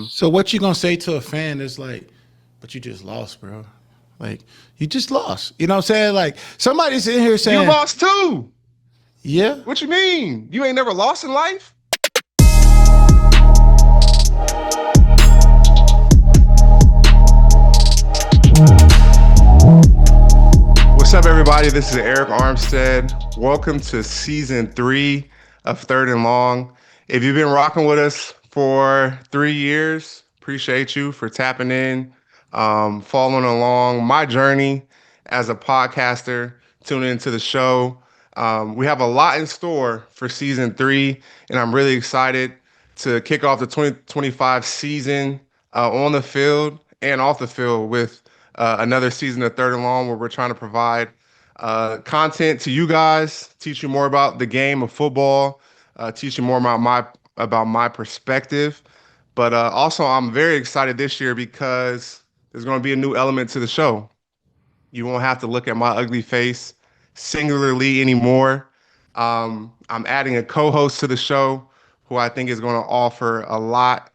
So what you gonna say to a fan that's like, but you just lost, bro? Like, you just lost. You know what I'm saying? Like, somebody's in here You saying, lost too. yeah. What you mean? You ain't never lost in life? What's up, everybody? This is Arik Armstead. Welcome to season 3 of Third and Long. If you've been rocking with us for 3 years, appreciate you for tapping in, following along my journey as a podcaster, tuning into the show. We have a lot in store for season 3, and I'm really excited to kick off the 2025 season on the field and off the field with another season of Third and Long, where we're trying to provide content to you guys, teach you more about the game of football, teach you more about my perspective. But also, I'm very excited this year because there's going to be a new element to the show. You won't have to look at my ugly face singularly anymore. I'm adding a co-host to the show who I think is going to offer a lot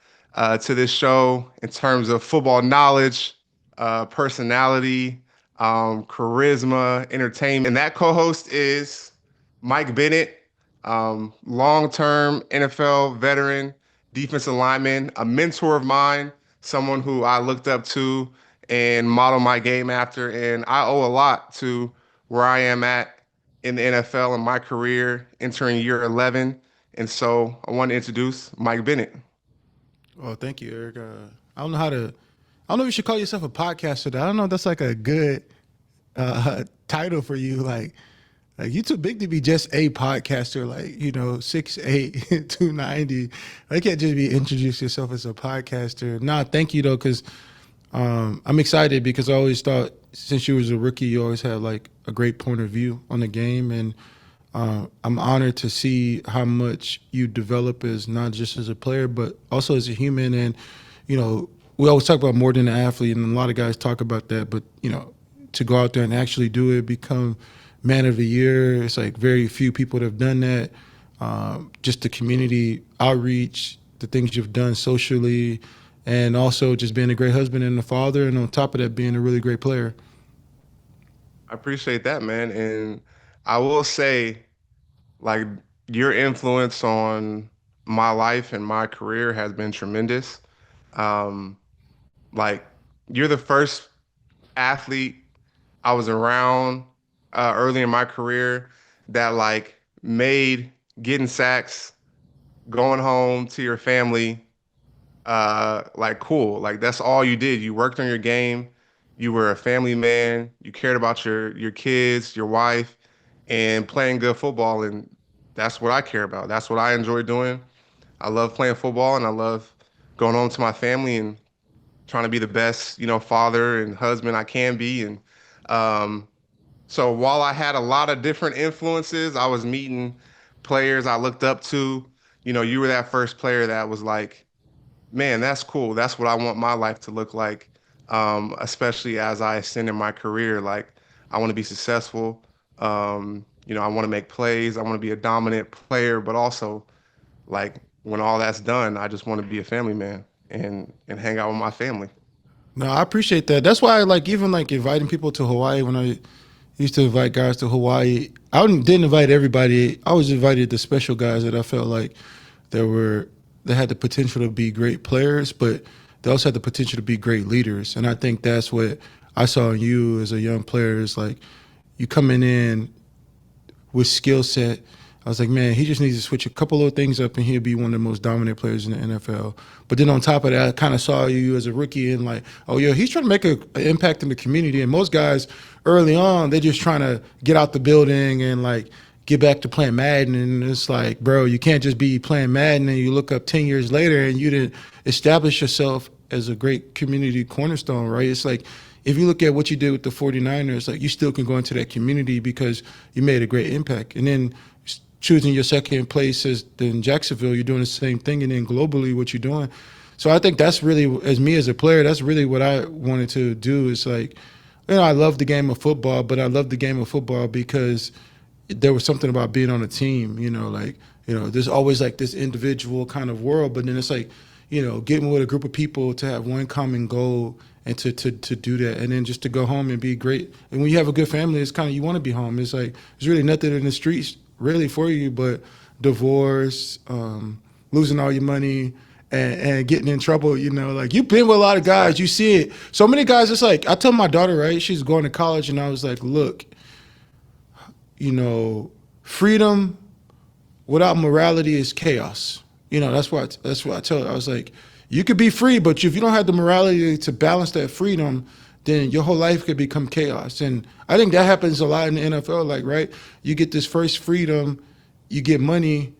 to this show in terms of football knowledge, personality, charisma, entertainment. And that co-host is Mike Bennett, long-term NFL veteran, defensive lineman, a mentor of mine, someone who I looked up to and modeled my game after. And I owe a lot to where I am at in the NFL in my career, entering year 11. And so I want to introduce Mike Bennett. Oh, thank you, Eric. I don't know how to. I don't know if you should call yourself a podcaster. I don't know if that's like a good title for you. Like you too big to be just a podcaster. Like 6'8", 290. I can't just be introduce yourself as a podcaster. Nah, thank you though, because I'm excited because I always thought since you was a rookie, you always had like a great point of view on the game, and I'm honored to see how much you develop as not just as a player, but also as a human. And we always talk about more than an athlete, and a lot of guys talk about that. But to go out there and actually do it, become man of the year, it's like very few people that have done that. Just the community outreach, the things you've done socially, and also just being a great husband and a father, and on top of that, being a really great player. I appreciate that, man. And I will say, like, your influence on my life and my career has been tremendous. Um, like, you're the first athlete I was around early in my career that like made getting sacks, going home to your family, like cool. Like that's all you did. You worked on your game. You were a family man. You cared about your kids, your wife, and playing good football. And that's what I care about. That's what I enjoy doing. I love playing football, and I love going home to my family and trying to be the best, father and husband I can be. And um, so while I had a lot of different influences, I was meeting players I looked up to. You were that first player that was like, man, that's cool. That's what I want my life to look like, especially as I ascend in my career. Like, I want to be successful. I want to make plays. I want to be a dominant player, but also, like, when all that's done, I just want to be a family man and hang out with my family. No, I appreciate that. That's why I like even like inviting people to Hawaii when I used to invite guys to Hawaii. I didn't invite everybody. I always invited the special guys that I felt like they had the potential to be great players, but they also had the potential to be great leaders. And I think that's what I saw in you as a young player is like you coming in with skill set. I was like, man, he just needs to switch a couple of things up and he'll be one of the most dominant players in the NFL. But then on top of that, I kind of saw you as a rookie and like, oh, yeah, he's trying to make an impact in the community. And most guys early on, they're just trying to get out the building and like get back to playing Madden. And it's like, bro, you can't just be playing Madden and you look up 10 years later and you didn't establish yourself as a great community cornerstone, right? It's like, if you look at what you did with the 49ers, like you still can go into that community because you made a great impact. And then choosing your second place as in Jacksonville, you're doing the same thing. And then globally, what you're doing. So I think that's really, as me as a player, that's really what I wanted to do is like, I love the game of football, but I love the game of football because there was something about being on a team, there's always like this individual kind of world, but then it's like, getting with a group of people to have one common goal and to do that, and then just to go home and be great. And when you have a good family, it's kind of, you want to be home. It's like there's really nothing in the streets really for you but divorce, losing all your money, and getting in trouble. Like, you've been with a lot of guys, you see it. So many guys. It's like, I tell my daughter, right? She's going to college, and I was like, look, freedom without morality is chaos. That's what I tell her. I was like, you could be free, but if you don't have the morality to balance that freedom, then your whole life could become chaos. And I think that happens a lot in the NFL. Like, right, you get this first freedom, you get money,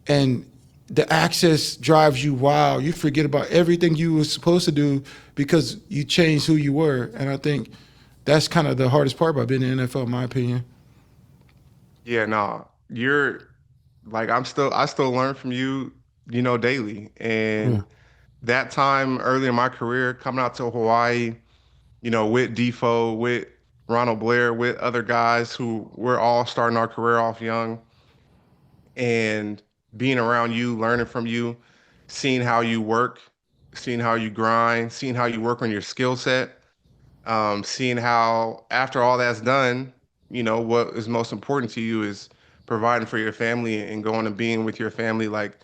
and the access drives you wild. You forget about everything you were supposed to do because you changed who you were. And I think that's kind of the hardest part about being in the NFL, in my opinion. Yeah, no, you're like, I still learn from you, daily. Yeah. And that time early in my career, coming out to Hawaii, with Defoe, with Ronald Blair, with other guys who we're all starting our career off young, and being around you, learning from you, seeing how you work, seeing how you grind, seeing how you work on your skill set, seeing how after all that's done, what is most important to you is providing for your family and going and being with your family. Like,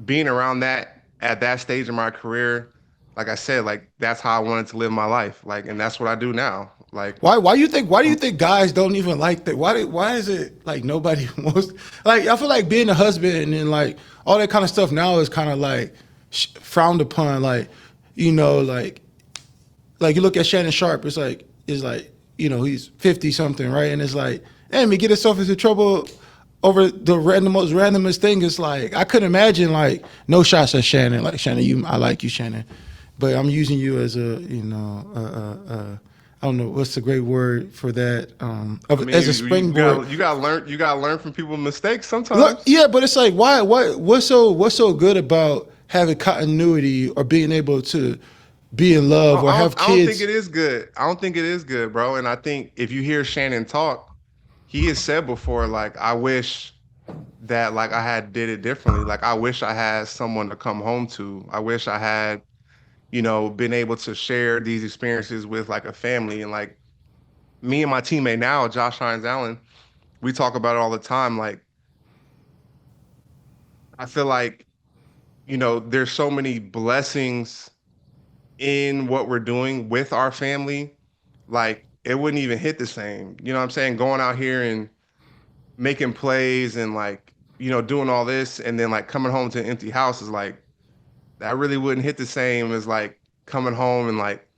being around that at that stage in my career, like I said, like, that's how I wanted to live my life. Like, and that's what I do now. Like, Why do you think guys don't even like that? Why is it like nobody wants, like, I feel like being a husband and like all that kind of stuff now is kind of like frowned upon. Like, like you look at Shannon Sharp, it's like he's 50 something, right? And it's like, damn, he get himself into trouble over the most randomest thing. It's like, I couldn't imagine, like, no shots at Shannon. Like, Shannon, I like you, Shannon, but I'm using you as I don't know what's the great word for that. As a springboard. You gotta learn from people's mistakes sometimes. Look, yeah, but it's like, what's so good about having continuity or being able to be in love or have kids? I don't think it is good. I don't think it is good, bro. And I think if you hear Shannon talk, he has said before, like, I wish that, like, I had did it differently. Like, I wish I had someone to come home to. I wish I had, been able to share these experiences with, like, a family. And, like, me and my teammate now, Josh Hines Allen, we talk about it all the time. Like, I feel like, there's so many blessings in what we're doing with our family. Like, it wouldn't even hit the same. You know what I'm saying? Going out here and making plays and, like, doing all this, and then, like, coming home to an empty house is like, that really wouldn't hit the same as, like, coming home and, like,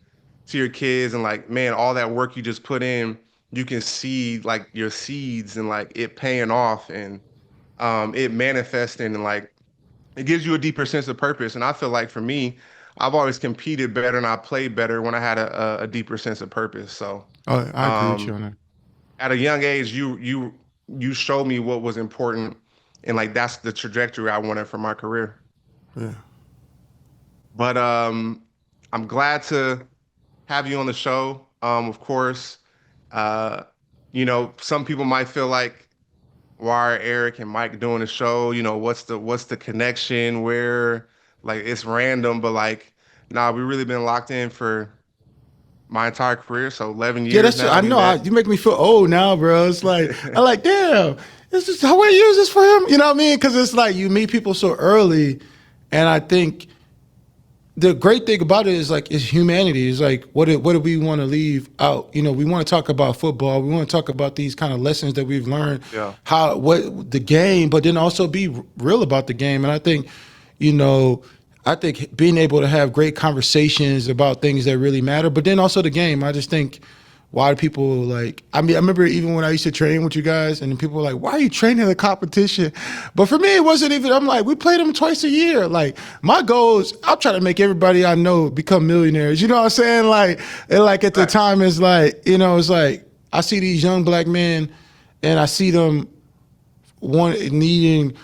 to your kids and, like, man, all that work you just put in, you can see, like, your seeds and, like, it paying off and it manifesting, and, like, it gives you a deeper sense of purpose. And I feel like for me, I've always competed better and I played better when I had a deeper sense of purpose. So I agree with you on that. At a young age, you showed me what was important, and, like, that's the trajectory I wanted for my career. Yeah. But I'm glad to have you on the show. Of course, some people might feel like, why are Arik and Mike doing the show? What's the connection? Where, like, it's random, but, like, nah, we really been locked in for my entire career. So 11 years. Yeah, that's now. I know. You make me feel old now, bro. It's like, I like, damn, it's just how I use this for him. You know what I mean? Because it's like you meet people so early, and I think the great thing about it is, like, it's humanity. It's like, what do we want to leave out? We want to talk about football. We want to talk about these kind of lessons that we've learned, what the game, but then also be real about the game. And I think, I think being able to have great conversations about things that really matter, but then also the game. I just think, why do people, like, I remember even when I used to train with you guys, and people were like, why are you training the competition? But for me, it wasn't even, I'm like, we play them twice a year. Like, my goal is, I'll try to make everybody I know become millionaires. You know what I'm saying? Like, and, like, at the time, it's like, it's like, I see these young black men, and I see them needing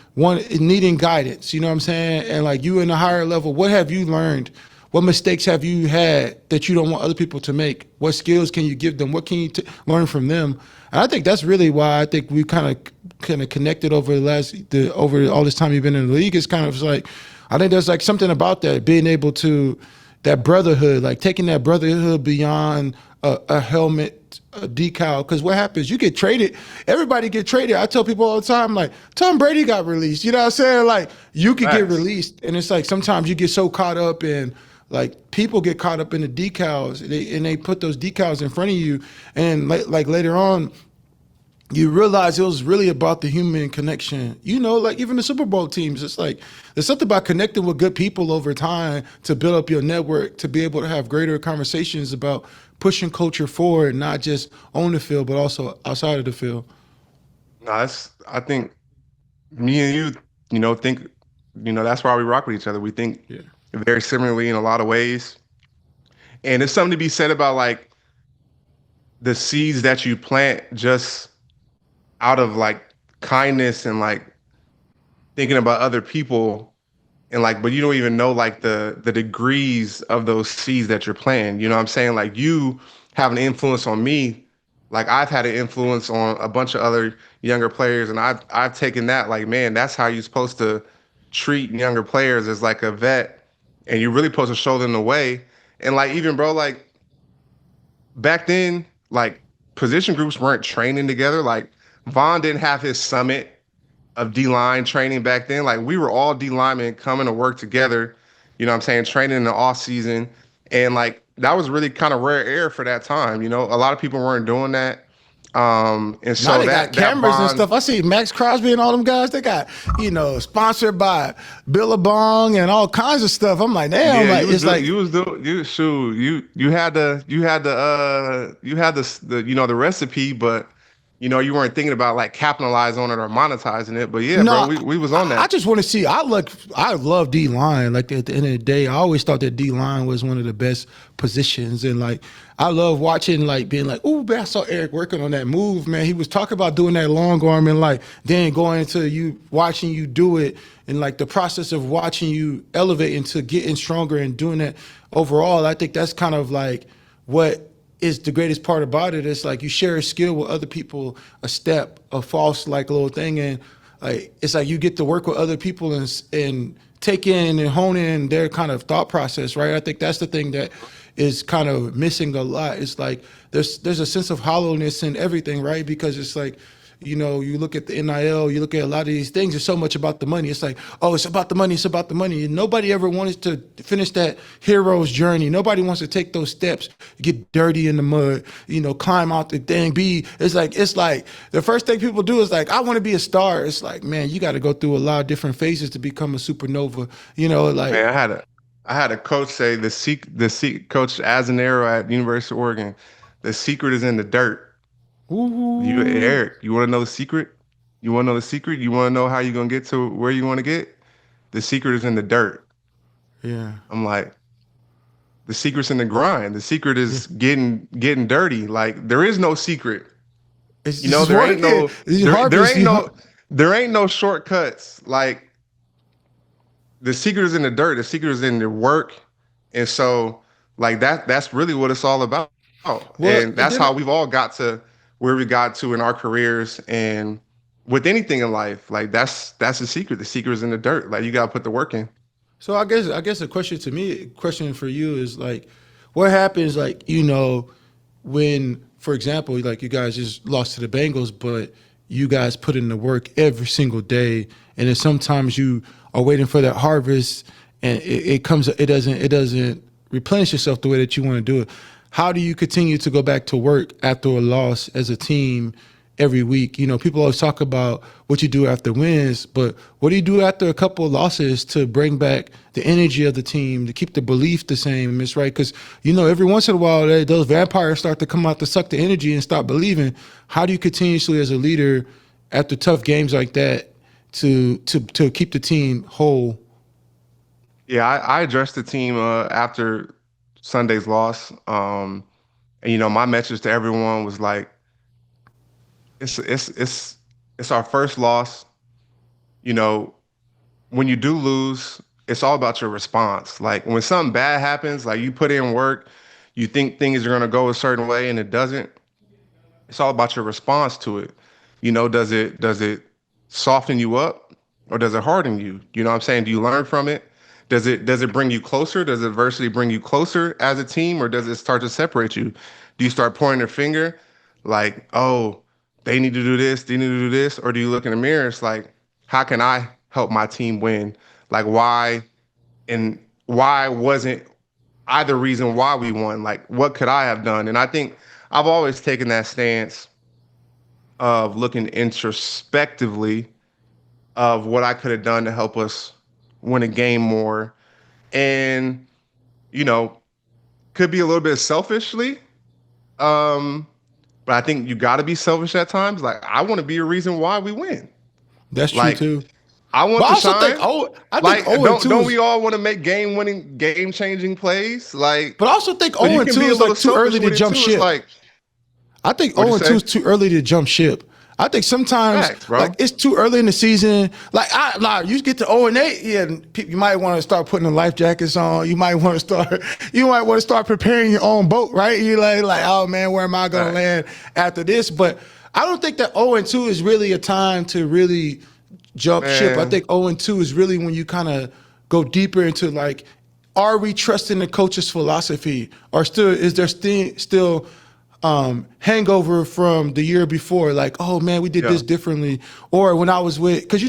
guidance. You know what I'm saying? And, like, you in a higher level, what have you learned? What mistakes have you had that you don't want other people to make? What skills can you give them? What can you learn from them? And I think that's really why I think we kind of connected over over all this time you've been in the league. It's kind of like, I think there's like something about that being able to that brotherhood, like taking that brotherhood beyond a helmet, a decal. Because what happens, you get traded. Everybody get traded. I tell people all the time, like Tom Brady got released. You know what I'm saying? Like you could get Facts. released, and it's like sometimes you get so caught up in like people get caught up in the decals, and they put those decals in front of you, and like later on you realize it was really about the human connection. You know, like even the Super Bowl teams, it's like there's something about connecting with good people over time to build up your network, to be able to have greater conversations about pushing culture forward, not just on the field, but also outside of the field. No, I think me and you, think, that's why we rock with each other. We think Yeah. very similarly in a lot of ways. And there's something to be said about like the seeds that you plant just out of like kindness and like thinking about other people and like, but you don't even know like the degrees of those seeds that you're planting. You know what I'm saying? Like you have an influence on me, like I've had an influence on a bunch of other younger players, and I've taken that like, man, that's how you're supposed to treat younger players as like a vet, and you're really supposed to show them the way. And like even bro, like back then, like position groups weren't training together. Like Vaughn didn't have his summit of D line training back then. Like we were all D linemen coming to work together, you know what I'm saying, training in the off season. And like that was really kind of rare air for that time. You know, a lot of people weren't doing that. And Now so they got that cameras and bond, stuff. I see Max Crosby and all them guys. They got, sponsored by Billabong and all kinds of stuff. I'm like, damn, yeah, like it's like you was doing you shoot you had the recipe, but you weren't thinking about like capitalize on it or monetizing it. But yeah, bro, no, we was on I that. just want to see. I love D line. Like at the end of the day, I always thought that D line was one of the best positions, and like I love watching, like being like, oh man, I saw Arik working on that move, man. He was talking about doing that long arm, and like then going into you watching you do it, and like the process of watching you elevate into getting stronger and doing that overall. I think that's kind of like what is the greatest part about it. It's like you share a skill with other people, a step, a false like little thing, and like it's like you get to work with other people and take in and hone in their kind of thought process, right? I think that's the thing that is kind of missing a lot. It's like there's a sense of hollowness in everything, right? Because it's like you look at the NIL, you look at a lot of these things, it's so much about the money. It's like, oh, it's about the money, it's about the money. And nobody ever wants to finish that hero's journey. Nobody wants to take those steps, get dirty in the mud, climb out the thing. It's like the first thing people do is like, I want to be a star. It's like, man, you got to go through a lot of different phases to become a supernova. Man, Like, I had a coach say coach Azanero at University of Oregon, the secret is in the dirt. You ooh, Eric, you want to know the secret? You want to know the secret? You want to know how you're gonna get to where you want to get? The secret is in the dirt. yeah. I'm like, the secret's in the grind. The secret Yeah. is getting dirty. Like there is no secret. It's You know, just there ain't working. no You there there harvest. ain't no there ain't no shortcuts. Like the secret is in the dirt. The secret is in the work. And so like that's really what it's all about. Well, And and that's then how we've all got to where we got to in our careers and with anything in life. Like that's the secret. The secret is in the dirt. Like you gotta put the work in. So I guess a question for you is like, what happens like when, for example, like you guys just lost to the Bengals, but you guys put in the work every single day, and then sometimes you are waiting for that harvest, and it doesn't replenish yourself the way that you want to do it. How do you continue to go back to work after a loss as a team every week? People always talk about what you do after wins, but what do you do after a couple of losses to bring back the energy of the team, to keep the belief the same? It's right because every once in a while those vampires start to come out to suck the energy and stop believing. How do you continuously, as a leader, after tough games like that, to keep the team whole? Yeah, I addressed the team after Sunday's loss. And my message to everyone was like, it's our first loss. You know, when you do lose, it's all about your response. Like when something bad happens, like you put in work, you think things are gonna go a certain way and it doesn't. It's all about your response to it. Does it soften you up or does it harden you? You know what I'm saying? Do you learn from it? Does it bring you closer? Does adversity bring you closer as a team, or does it start to separate you? Do you start pointing your finger, like, oh, they need to do this, they need to do this, or do you look in the mirror? It's like, how can I help my team win? Like, why wasn't I the reason why we won? Like, what could I have done? And I think I've always taken that stance of looking introspectively of what I could have done to help us win a game more. And, you know, could be a little bit selfishly. Um, but I think you got to be selfish at times. Like, I want to be a reason why we win. That's true Like, too. I But want I to also think shine. I think Like, 0 and 2 don't is we all want to make game-winning, game-changing plays? Like, but I also think so you 0 and can 2 be a is little like too selfish early to with it jump too. It's ship. like, I think what'd 0 you and 2 say? is too early to jump ship. I think sometimes Facts, bro. like it's too early in the season. Like you get to 0 and 8, yeah, you might want to start putting the life jackets on. You might want to start preparing your own boat, right? You're like, oh man, where am I going to Facts. land after this? But I don't think that 0 and 2 is really a time to really jump ship. I Man, think 0 and 2 is really when you kind of go deeper into like, are we trusting the coach's philosophy, or is there still hangover from the year before? Like, oh man, we did yeah, this differently. Or when I was because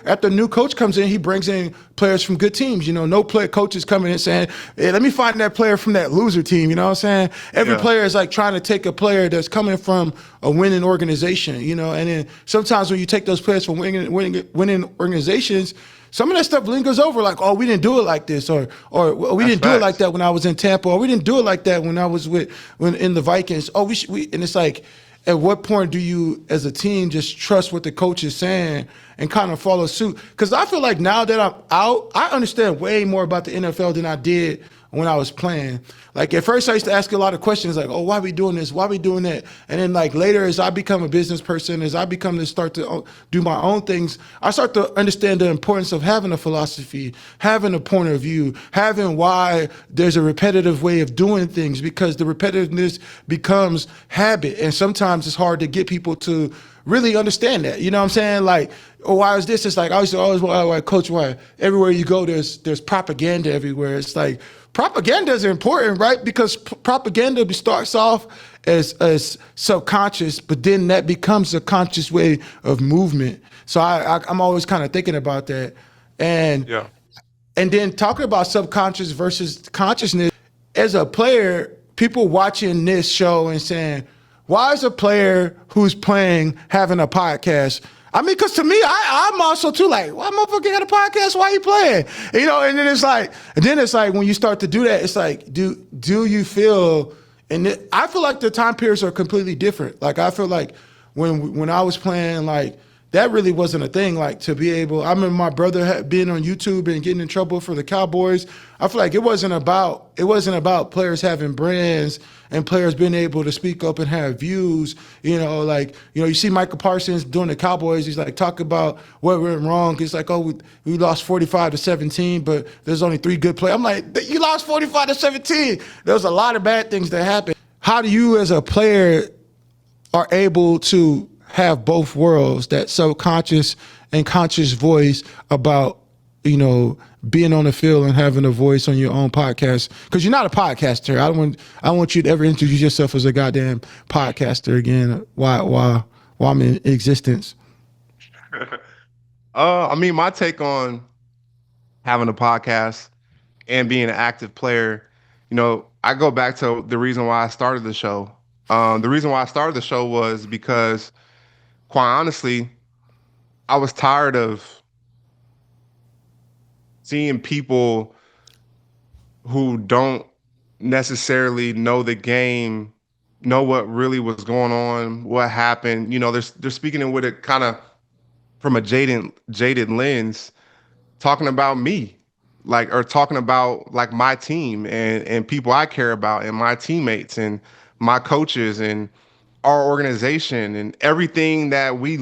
after a new coach comes in, he brings in players from good teams. No player coach is coming in saying, hey, let me find that player from that loser team. You know what I'm saying? Every yeah, player is like trying to take a player that's coming from a winning organization. And then sometimes when you take those players from winning organizations, some of that stuff lingers over, like, oh, we didn't do it like this, or we that's didn't do it like facts. that when I was in Tampa, or we didn't do it like that when I was when in the Vikings. Oh, and it's like, at what point do you, as a team, just trust what the coach is saying and kind of follow suit? Because I feel like now that I'm out, I understand way more about the NFL than I did when I was playing. Like at first I used to ask a lot of questions like, oh, why are we doing this? Why are we doing that? And then like later as I become a business person, as I become to start to do my own things, I start to understand the importance of having a philosophy, having a point of view, having why there's a repetitive way of doing things, because the repetitiveness becomes habit. And sometimes it's hard to get people to really understand that. You know what I'm saying? Like, oh, why is this? It's like I used to always like, Coach, why everywhere you go there's propaganda everywhere. It's like propaganda is important, right? Because propaganda starts off as subconscious, but then that becomes a conscious way of movement. So I'm always kind of thinking about that. And Yeah, and then talking about subconscious versus consciousness, as a player, people watching this show and saying, why is a player who's playing having a podcast? I mean, because to me, I'm also too like, why motherfucker got a podcast? Why he playing? And then it's like when you start to do that, it's like, do you feel? I feel like the time periods are completely different. Like I feel like when I was playing, like that really wasn't a thing. Like to be able, I remember my brother being on YouTube and getting in trouble for the Cowboys. I feel like it wasn't about players having brands and players being able to speak up and have views. You see Michael Parsons doing the Cowboys. He's like, talk about what went wrong. It's like, oh, we lost 45-17, but there's only 3 good players. I'm like, you lost 45-17. There was a lot of bad things that happened. How do you as a player are able to have both worlds, that subconscious and conscious voice about, being on the field and having a voice on your own podcast? Because you're not a podcaster. I don't want you to ever introduce yourself as a goddamn podcaster again. Why I'm in existence. I mean, my take on having a podcast and being an active player, I go back to the reason why I started the show. The reason why I started the show was because, quite honestly, I was tired of seeing people who don't necessarily know the game, know what really was going on, what happened. They're speaking it with it kind of from a jaded lens, talking about me, like, or talking about like my team and people I care about and my teammates and my coaches and our organization and everything that we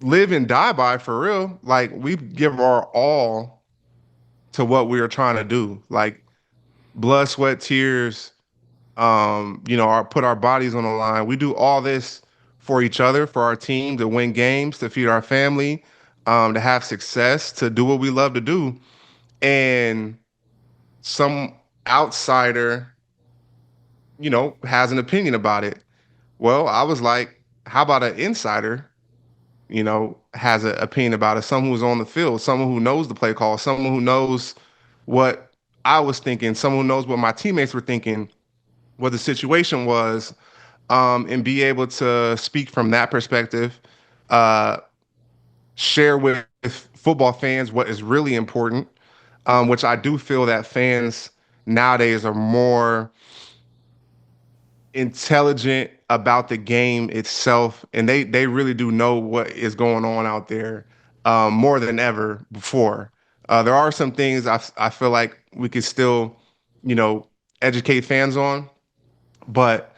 live and die by, for real. Like, we give our all to what we are trying to do, like blood, sweat, tears, put our bodies on the line. We do all this for each other, for our team, to win games, to feed our family, to have success, to do what we love to do. And some outsider, has an opinion about it. Well, I was like, how about an insider, has an opinion about it? Someone who's on the field, someone who knows the play call, someone who knows what I was thinking, someone who knows what my teammates were thinking, what the situation was, and be able to speak from that perspective, uh, share with football fans what is really important, which I do feel that fans nowadays are more intelligent about the game itself, and they really do know what is going on out there, more than ever before. There are some things I feel like we could still, you know, educate fans on, but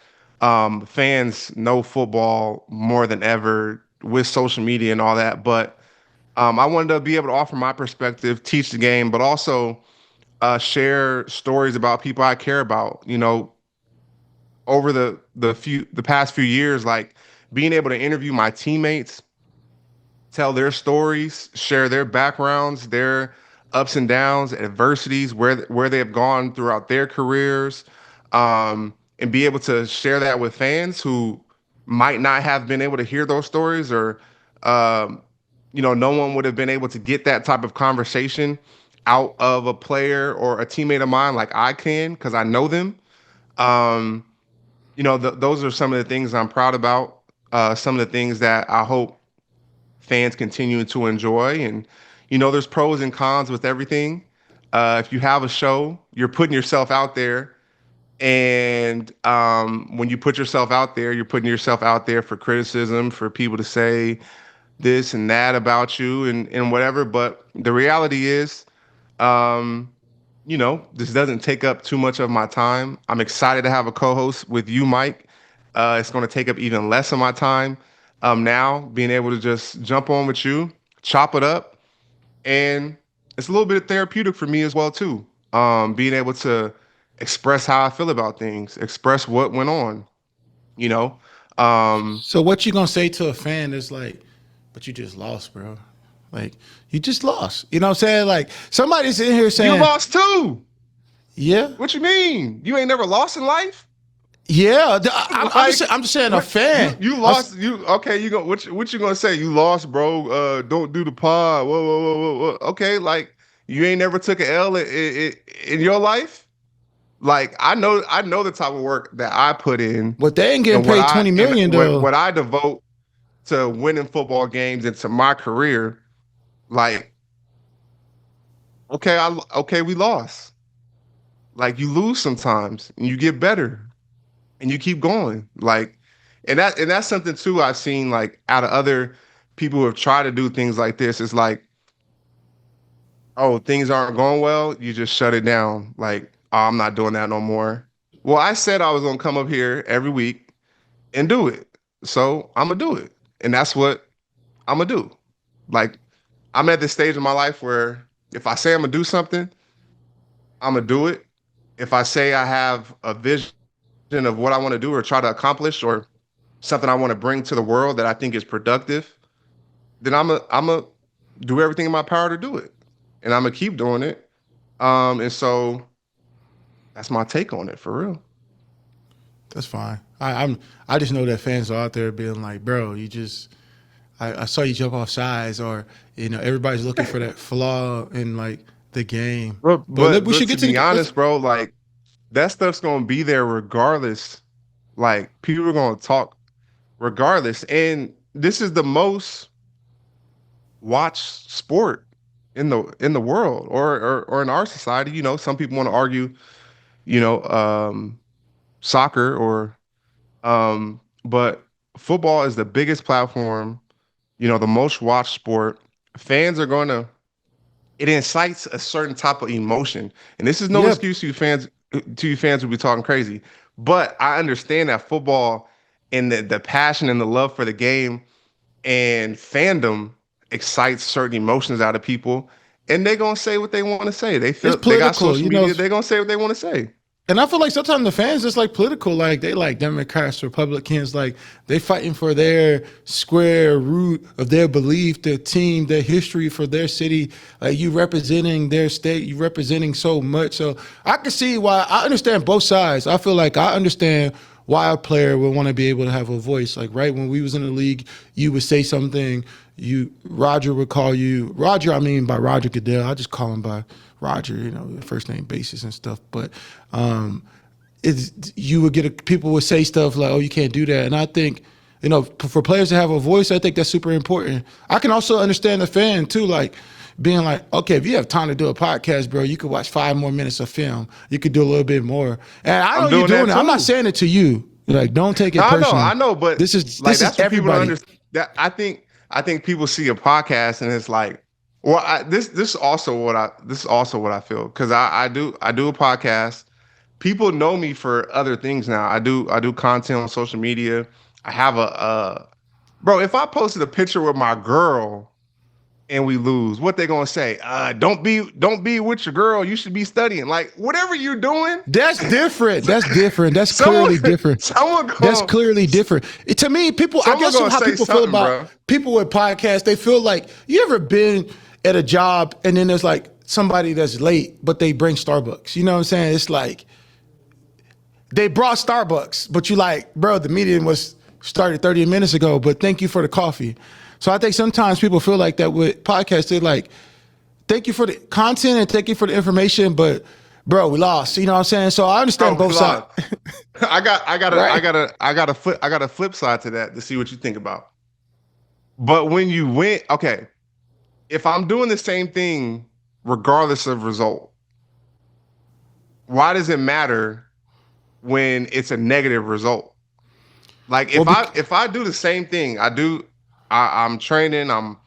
fans know football more than ever with social media and all that. But I wanted to be able to offer my perspective, teach the game, but also share stories about people I care about. Over the past few years, like being able to interview my teammates, tell their stories, share their backgrounds, their ups and downs, adversities, where they have gone throughout their careers, and be able to share that with fans who might not have been able to hear those stories, or no one would have been able to get that type of conversation out of a player or a teammate of mine like I can, because I know them. Um, those are some of the things I'm proud about. Some of the things that I hope fans continue to enjoy. And, there's pros and cons with everything. If you have a show, you're putting yourself out there. And when you put yourself out there, you're putting yourself out there for criticism, for people to say this and that about you and whatever. But the reality is, um, this doesn't take up too much of my time. I'm excited to have a co-host with you, Mike. It's going to take up even less of my time now, being able to just jump on with you, chop it up, and it's a little bit therapeutic for me as well too. Being able to express how I feel about things, express what went on. You know, um, So what you gonna say to a fan that's like, but you just lost, bro? Like you just lost. You know what I'm saying? Like somebody's in here you saying, lost too. yeah, What you mean? You ain't never lost in life? yeah. Like I'm just saying a what you fan. you lost you okay, you go what you gonna say? You lost, bro. Don't do the pod. Whoa. Okay, like you ain't never took an L in your life? Like I know the type of work that I put in, But they ain't getting and what paid I 20 million though. what I devote to winning football games and to my career. Like, okay, we lost. Like you lose sometimes and you get better and you keep going. Like, and that's something too I've seen like out of other people who have tried to do things like this. It's like, oh, things aren't going well, you just shut it down. Like, oh, I'm not doing that no more. Well, I said I was gonna come up here every week and do it. So I'm gonna do it. And that's what I'm gonna do. Like, I'm at this stage in my life where if I say I'm gonna do something, I'm gonna do it. If I say I have a vision of what I want to do or try to accomplish, or something I want to bring to the world that I think is productive, then I'm a do everything in my power to do it, and I'm gonna keep doing it. And so that's my take on it for real. That's fine. I just know that fans are out there being like, bro, you just I saw you jump off sides, or everybody's looking for that flaw in like the game. But But but we but should to get to be the let's honest, bro, like that stuff's gonna be there regardless. Like people are gonna talk regardless, and this is the most watched sport in the world, or in our society. Some people want to argue, you know, um, soccer but football is the biggest platform, the most watched sport. Fans are going to, it incites a certain type of emotion. And this is no yeah. excuse to you fans who be talking crazy. But I understand that football and the passion and the love for the game and fandom excites certain emotions out of people. And they're gonna say what they want to say. They It's feel they got political. social media, they're gonna say what they want to say. And I feel like sometimes the fans just like political, like they like Democrats, Republicans, like they fighting for their square root of their belief, their team, their history for their city. Like you representing their state, you representing so much. So I can see why. I understand both sides. I feel like I understand why a player would want to be able to have a voice. Like right when we was in the league, you would say something. Roger would call you Roger. I mean by Roger Goodell. I just call him by Roger. You know, first name basis and stuff. But you would get people would say stuff like, "Oh, you can't do that." And I think, you know, for players to have a voice, I think that's super important. I can also understand the fan too, like being like, okay, if you have time to do a podcast, bro, you could watch 5 more minutes of film. You could do a little bit more. And I know you're doing it. I'm not saying it to you. Like, don't take it personally. I know, but this is like that's what everybody. People don't understand. That I think people see a podcast and it's like, well, this is also what I feel because I do a podcast. People know me for other things now. I do content on social media. I have bro. If I posted a picture with my girl and we lose, what they gonna say? Don't be with your girl. You should be studying. Like whatever you're doing. That's different. That's different. That's clearly different. That's clearly different. To me, people. I guess how people feel about people with podcasts. They feel like you ever been at a job and then there's like somebody that's late, but they bring Starbucks. You know what I'm saying? It's like they brought Starbucks, but you like, bro, the meeting was started 30 minutes ago, but thank you for the coffee. So I think sometimes people feel like that with podcasts. They're like, thank you for the content and thank you for the information, but bro, we lost. You know what I'm saying? So I understand both sides. I got a flip side to that to see what you think about. But when you win, okay, if I'm doing the same thing regardless of result, why does it matter when it's a negative result? Like if I do the same thing, I'm training, I'm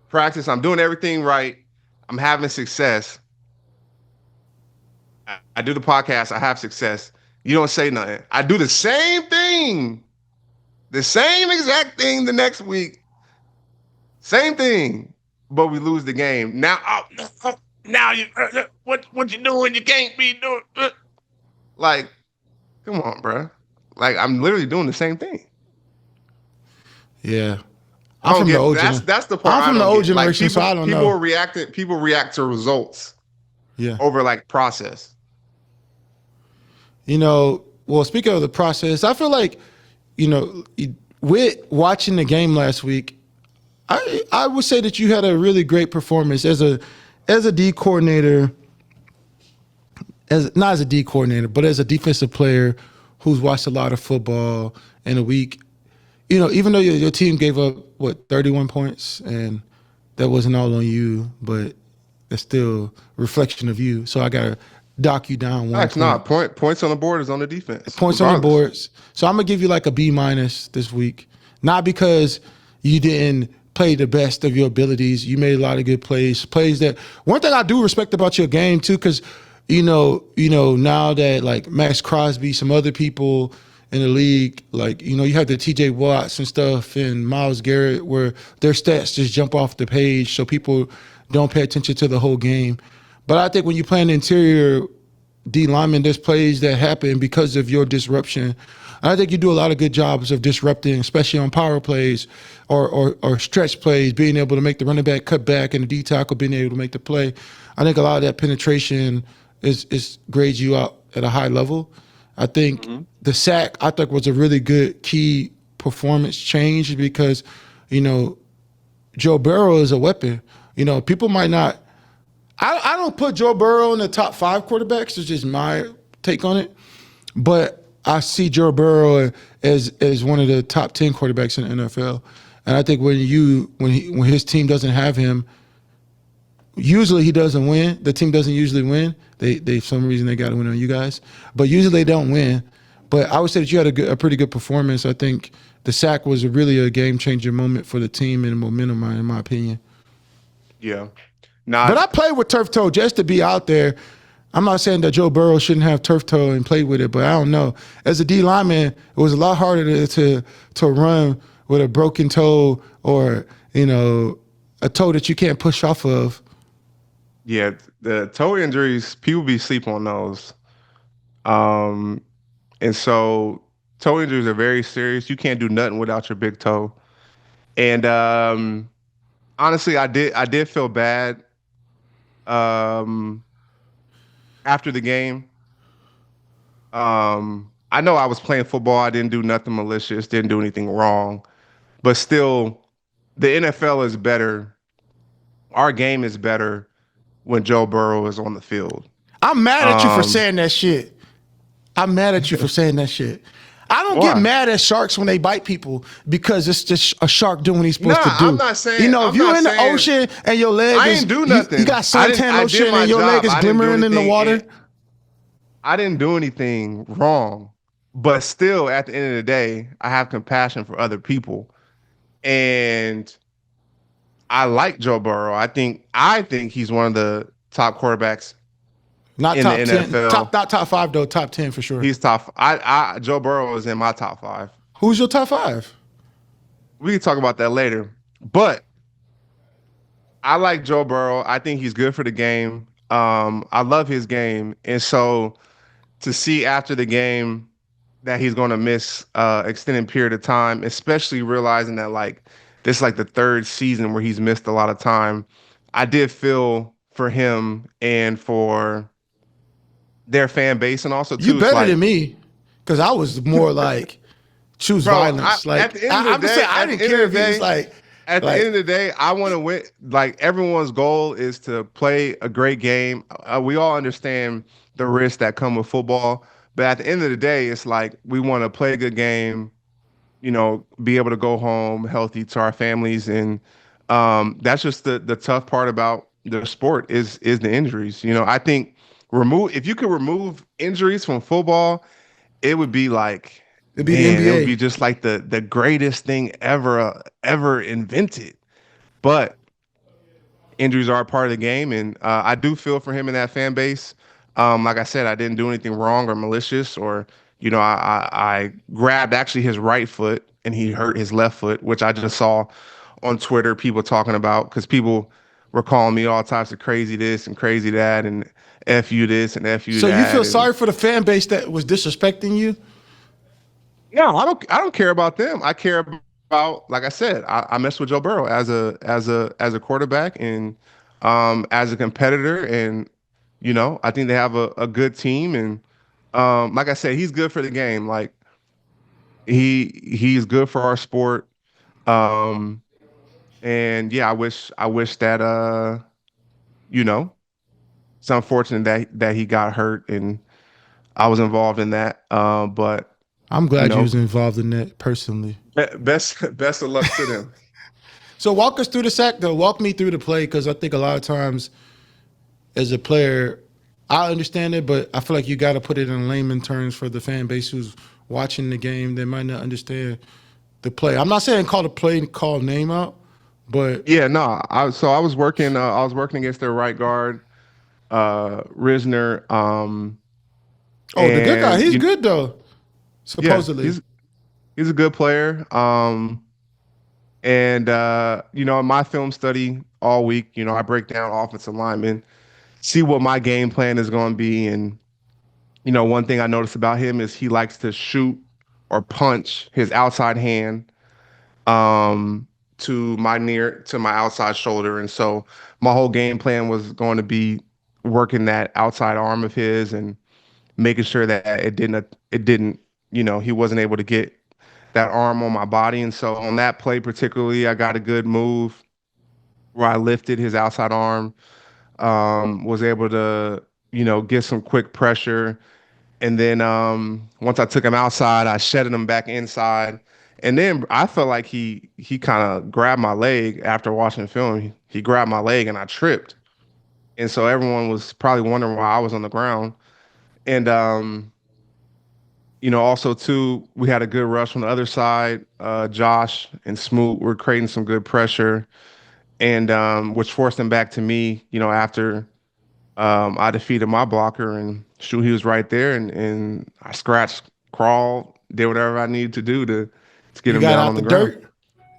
practicing, I'm doing everything right, I'm having success. I do the podcast, I have success. You don't say nothing. I do the same thing, the same exact thing the next week, same thing, but we lose the game. Now you what you doing? You can't be doing. Like, come on, bro. Like I'm literally doing the same thing. Yeah. I'm from the old generation. That's the part. I'm from the old generation, so I don't know. People react to results. Yeah. Over like process. You know, well, speaking of the process, I feel like, you know, with watching the game last week, I would say that you had a really great performance as a D coordinator, not as a D coordinator, but as a defensive player who's watched a lot of football in a week. You know, even though your team gave up, 31 points, and that wasn't all on you, but it's still a reflection of you. So I got to dock you down one That's not points on the board is on the defense. Points on the boards. So I'm going to give you like a B- this week. Not because you didn't play the best of your abilities. You made a lot of good plays that – one thing I do respect about your game too, because, you know, now that like Max Crosby, some other people – in the league, like, you know, you have the TJ Watts and stuff and Myles Garrett where their stats just jump off the page so people don't pay attention to the whole game. But I think when you play an interior D lineman, there's plays that happen because of your disruption. I think you do a lot of good jobs of disrupting, especially on power plays or stretch plays, being able to make the running back cut back and the D tackle being able to make the play. I think a lot of that penetration is grades you out at a high level. I think the sack, I think, was a really good key performance change because, you know, Joe Burrow is a weapon. You know, people might not – I don't put Joe Burrow in the top 5 quarterbacks. It's just my take on it. But I see Joe Burrow as one of the top 10 quarterbacks in the NFL. And I think when his team doesn't have him, usually he doesn't win. The team doesn't usually win. They for some reason they got to win on you guys, but usually they don't win. But I would say that you had a pretty good performance. I think the sack was really a game changer moment for the team and momentum, in my opinion. Yeah, but I played with turf toe just to be out there. I'm not saying that Joe Burrow shouldn't have turf toe and play with it, but I don't know. As a D lineman, it was a lot harder to run with a broken toe or, you know, a toe that you can't push off of. Yeah, the toe injuries, people be sleeping on those. Um, and so toe injuries are very serious. You can't do nothing without your big toe. And honestly, I did feel bad um, after the game. I know I was playing football. I didn't do nothing malicious, didn't do anything wrong, but still, the NFL is better. Our game is better when Joe Burrow is on the field. I'm mad at you for Um, saying that shit. I'm mad at you for saying that shit. I don't get why? mad at sharks when they bite people because it's just a shark doing what he's Nah, supposed to I'm do. not You saying. know, if I'm you're not in the saying. ocean and your leg I is ain't do you nothing. got suntan I did lotion my and your leg job. is I didn't do glimmering in the anything. water, I didn't do anything wrong. But still, at the end of the day, I have compassion for other people, and I like Joe Burrow. I think he's one of the top quarterbacks not in the top 10, top NFL. not top 5 though, top 10 for sure. He's top. Joe Burrow is in my top five. Who's your top 5? We can talk about that later. But I like Joe Burrow. I think he's good for the game. I love his game, and so to see after the game that he's going to miss extended period of time, especially realizing that like this is like the third season where he's missed a lot of time. I did feel for him and for their fan base, and also You too, it's better than like, me cuz I was more like choose bro, violence. at Like the end of the I'm just saying day, I at the didn't end of care the if he was day, at the end like of the day, I want to win. Like everyone's goal is to play a great game. We all understand the risks that come with football, but at the end of the day, it's like we want to play a good game, be able to go home healthy to our families, and that's just the tough part about the sport is the injuries. I think remove if you could remove injuries from football, it would be like, it'd be the man, it would be NBA. just like the greatest thing ever invented. But injuries are a part of the game, and I do feel for him in that fan base. Like I said, I didn't do anything wrong or malicious, or I grabbed actually his right foot and he hurt his left foot, which I just saw on Twitter people talking about because people were calling me all types of crazy this and crazy that and f you this and f you So you that, feel and sorry for the fan base that was disrespecting you? no, I don't care about them. I care about, like I said, I mess with Joe Burrow as a quarterback and as a competitor, and I think they have a good team, and like I said, he's good for the game. Like he's good for our sport. Um and yeah, I wish that you know, it's unfortunate that he got hurt and I was involved in that. But I'm you glad you know, was involved in that personally. best of luck to them. So walk us through the sack though. Walk me through the play because I think a lot of times as a player, I understand it, but I feel like you got to put it in layman terms for the fan base who's watching the game. They might not understand the play. I'm not saying call the play and call name out, but Yeah, no. I was working. I was working against their right guard, Risner. oh, the good guy, And he's good though, yeah, supposedly. he's a good player. And in my film study all week, I break down offensive linemen, see what my game plan is going to be, and one thing I noticed about him is he likes to shoot or punch his outside hand um to my outside shoulder, and so my whole game plan was going to be working that outside arm of his and making sure that it didn't he wasn't able to get that arm on my body. And so on that play particularly, I got a good move where I lifted his outside arm, was able to get some quick pressure, and then once I took him outside, I shedded him back inside. And then I felt like he kind of grabbed my leg after watching film. He grabbed my leg and I tripped. And so everyone was probably wondering why I was on the ground. And also too, we had a good rush from the other side. Josh and Smoot were creating some good pressure, and which forced him back to me. After I defeated my blocker, and shoot, he was right there, and I scratched, crawled, did whatever I needed to do to get You him got down on out the the ground. dirt.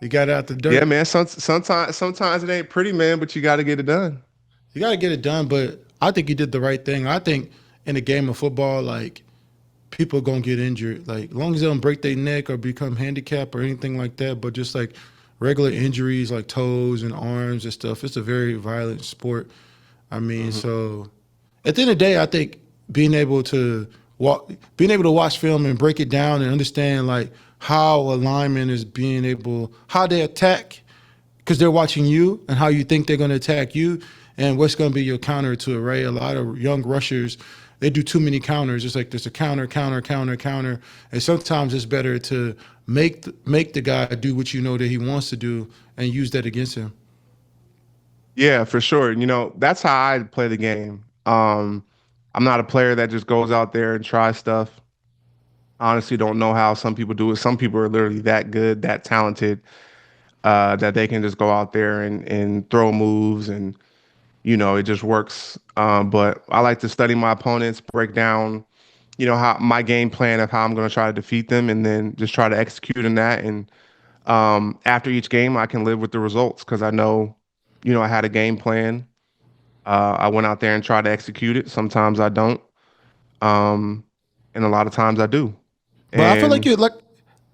You got out the Yeah, dirt. man. Sometimes it ain't pretty, man, but you got to get it done. You got to get it done, but I think you did the right thing. I think in a game of football, like people gonna get injured. Like, as long as they don't break their neck or become handicapped or anything like that, but just like regular injuries like toes and arms and stuff, it's a very violent sport. I mean, Hmm. so at the end of the day, I think being able to being able to watch film and break it down and understand like how a lineman is being able, how they attack, because they're watching you and how you think they're going to attack you and what's going to be your counter to it, right? A lot of young rushers, they do too many counters. It's like there's a counter, counter, counter, counter, and sometimes it's better to make the guy do what you know that he wants to do and use that against him. Yeah, for sure. That's how I play the game. I'm not a player that just goes out there and tries stuff. I honestly don't know how some people do it. Some people are literally that good, that talented, that they can just go out there and throw moves and it just works. But I like to study my opponents, break down, how my game plan of how I'm going to try to defeat them, and then just try to execute in that. And after each game, I can live with the results because I know, I had a game plan. I went out there and tried to execute it. Sometimes I don't, um, and a lot of times I do. But I feel like And you like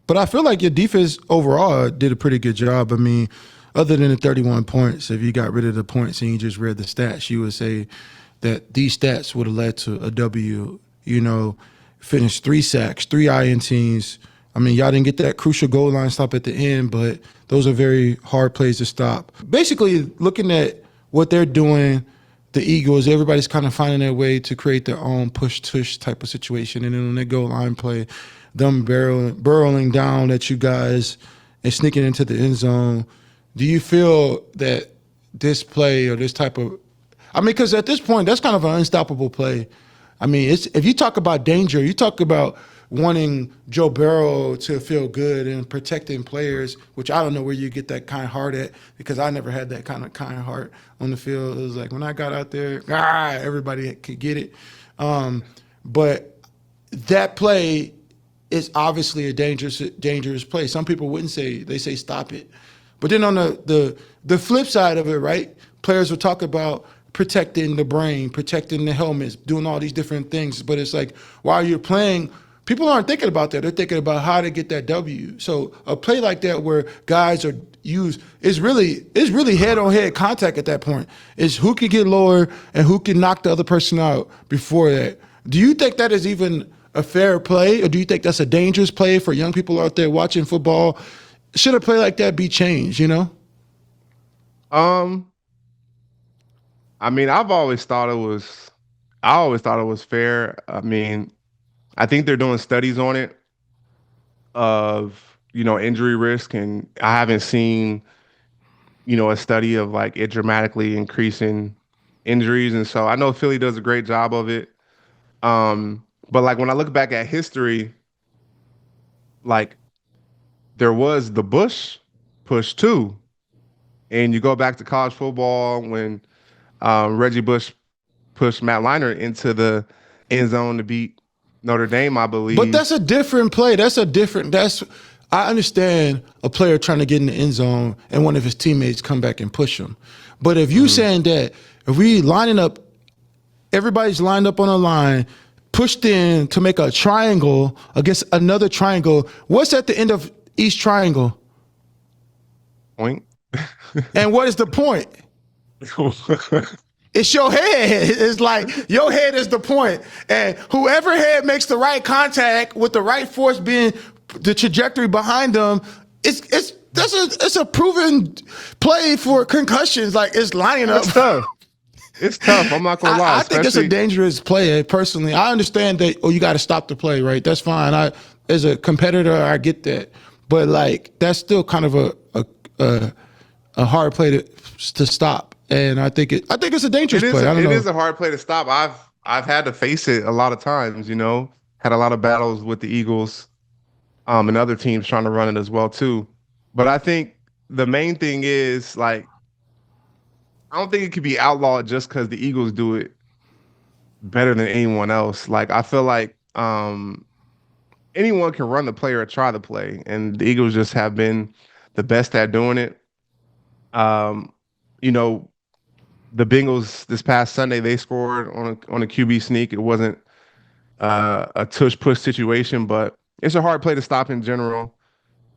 But I feel like your defense overall did a pretty good job. I mean, other than the 31 points, if you got rid of the points and you just read the stats, you would say that these stats would have led to a W. Finished 3 sacks, 3 INTs. I mean, y'all didn't get that crucial goal line stop at the end, but those are very hard plays to stop. Basically, looking at what they're doing, the Eagles, everybody's kind of finding their way to create their own push-tush type of situation. And then when they goal line play, them burrowing down at you guys and sneaking into the end zone. Do you feel that this play or this type of, I mean, because at this point, that's kind of an unstoppable play. I mean, if you talk about danger, you talk about wanting Joe Burrow to feel good and protecting players, which I don't know where you get that kind of heart at because I never had that kind of heart on the field. It was like when I got out there, everybody could get it. But that play is obviously a dangerous play. Some people wouldn't say, they say stop it. But then on the flip side of it, right? Players will talk about protecting the brain, protecting the helmets, doing all these different things. But it's like while you're playing, people aren't thinking about that. They're thinking about how to get that W. So a play like that where guys are used is really head-on-head contact at that point. It's who can get lower and who can knock the other person out before that. Do you think that is even a fair play, or do you think that's a dangerous play for young people out there watching football? Should a play like that be changed? um, I mean, I always thought it was fair. I mean, I think they're doing studies on it of, injury risk, and I haven't seen, a study of like it dramatically increasing injuries. And so I know Philly does a great job of it. But like when I look back at history, like there was the Bush push too. And you go back to college football when Reggie Bush pushed Matt Leinart into the end zone to beat Notre Dame, I But that's believe. a different play. I understand a player trying to get in the end zone and one of his teammates come back and push him. But if you Mhm. saying that if we lining up, everybody's lined up on a line, pushed in to make a triangle against another triangle, what's at the end of each triangle? Point. And what is the point? It's your head. It's like your head is the point. And whoever head makes the right contact with the right force being the trajectory behind them, it's a proven play for concussions. Like it's lining up. It's tough. It's tough. I'm not gonna lie, I think it's a especially dangerous play. Personally, I understand that. Oh, you got to stop the play, right? That's fine. As a competitor, I get that. But like, that's still kind of a, a hard play to stop. And I think it's a dangerous play. I don't it know. is a hard play to stop. I've had to face it a lot of times, had a lot of battles with the Eagles, and other teams trying to run it as well too. But I think the main thing is like I don't think it could be outlawed just because the Eagles do it better than anyone else. Like I feel like anyone can run the play or try the play, and the Eagles just have been the best at doing it. Um, you know, the Bengals this past Sunday they scored on a QB sneak. It wasn't a tush push situation, but it's a hard play to stop in general.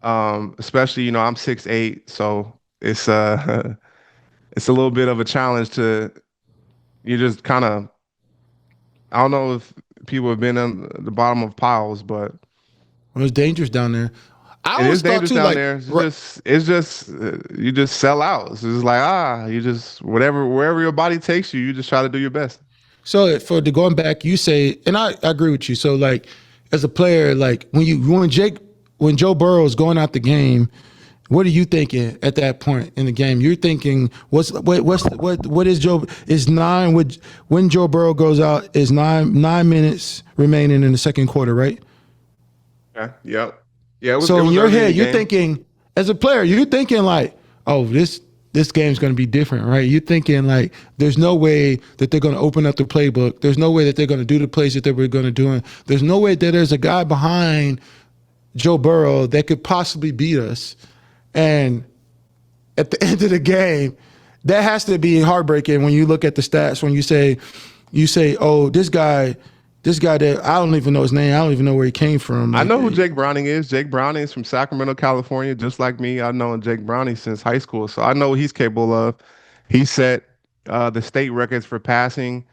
Especially, I'm 6'8", so it's it's a little bit of a challenge to you just kind of I don't know if people have been on the bottom of piles, but It was dangerous down there. I it is always thought dangerous too, down like, there. It's just you just sell out. It's just like you just wherever your body takes you, you just try to do your best. so for the going back, you say, and I agree with you. So like, as a player, like when Joe Burrow is going out the game, what are you thinking at that point in the game? You're thinking, what is Joe is nine when Joe Burrow goes out is 9 minutes remaining in the second quarter, right? Yeah, yep. Yeah, it So in was your early in the head, you're game. thinking, as a player, you're thinking like, oh, this game's going to be different, right? You're thinking like, there's no way that they're going to open up the playbook. There's no way that they're going to do the plays that they were going to do. There's no way that there's a guy behind Joe Burrow that could possibly beat us. And at the end of the game, that has to be heartbreaking when you look at the stats. When you say, oh, this guy that I don't even know his name. I don't even know where he came from. I Like, know who Jake Browning is. Jake Browning is from Sacramento, California, just like me. I've known Jake Browning since high school, so I know what he's capable of. He set the state records for passing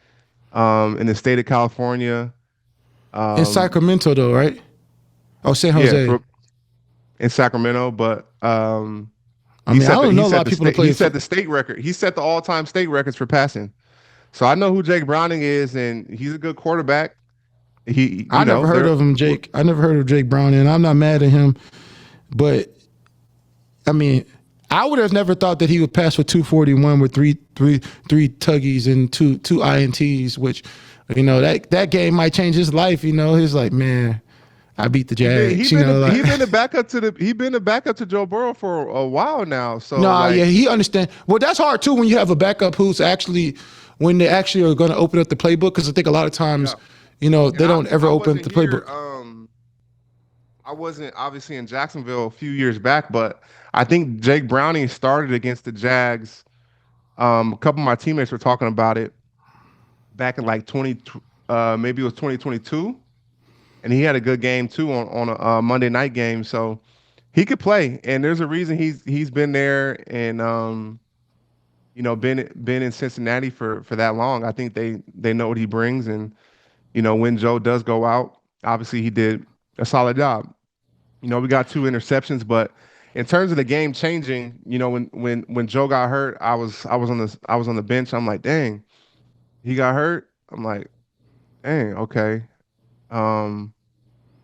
in the state of California. in Um, Sacramento, though, right? Oh, San yeah, Jose. in Sacramento, but I mean, I don't know a lot of people that he play. set the state record. He set the all-time state records for passing. So I know who Jake Browning is, and he's a good quarterback. He, I never heard of him, Jake. I never heard of Jake Brown, and I'm not mad at him. But I mean, I would have never thought that he would pass for 241 with three tuggies and two ints, which that game might change his life. He's like, man, I beat the Jags. He been the backup to Joe Burrow for a while now. So No, like, yeah, he understand. Well, that's hard too when you have a backup who's actually when they actually are going to open up the playbook, because I think a lot of times, yeah. they don't ever I open up wasn't the here. playbook. I wasn't obviously in Jacksonville a few years back, but I think Jake Browning started against the Jags. A couple of my teammates were talking about it back in like maybe it was 2022, and he had a good game too on a Monday night game. So he could play, and there's a reason he's been there and been in Cincinnati for that long. I think they know what he brings, and when Joe does go out, obviously he did a solid job. We got 2 interceptions, but in terms of the game changing, when Joe got hurt, I was on the bench. I'm like, dang, he got hurt. I'm like, dang, okay. Um,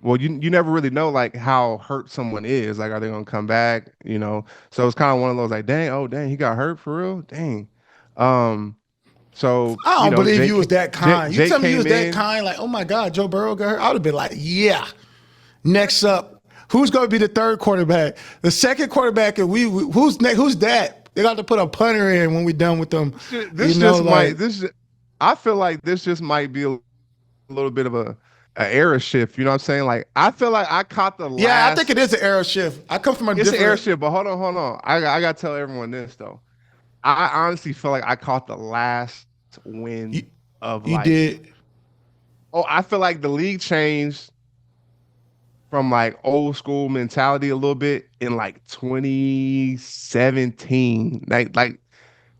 well, you never really know like how hurt someone is. Like, are they gonna come back? So it's kind of one of those like, dang, oh dang, he got hurt for real, dang. Um, so I don't believe you was that Jake, kind. You Jake tell me you was came that in. kind, like, oh my God, Joe Burrow got hurt. I would have been like, yeah. Next up, who's going to be the third quarterback? The second quarterback, and who's next? Who's that? They got to put a punter in when we're done with them. I feel like this just might be a little bit of a era shift. You know what I'm saying? Like, I feel like I caught the Yeah, I think last. it is an era shift. I come from a It's an era different. shift, but hold on. I gotta tell everyone this though. I honestly feel like I caught the last You, wind of you like, did. oh, I feel like the league changed from like old school mentality a little bit in like 2017.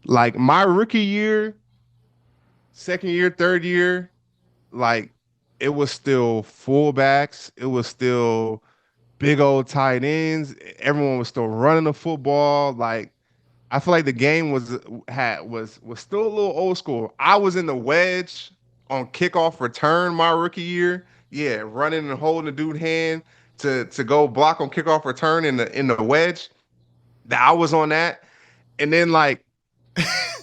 Like my rookie year, second year, third year, like it was still fullbacks, it was still big old tight ends. Everyone was still running the football. Like, I feel like the game was still a little old school. I was in the wedge on kickoff return my rookie year. Yeah, running and holding the dude hand to go block on kickoff return in the wedge. That I was on that. And then like,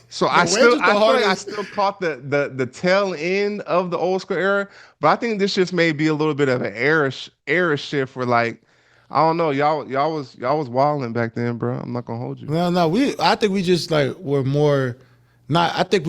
so The wedge is the I feel like I hardest. still caught the tail end of the old school era, but I think this just may be a little bit of an era shift where like, I don't know, y'all was wilding back then, bro. I'm not gonna hold you. No, no, I think we just like were more. Not. I think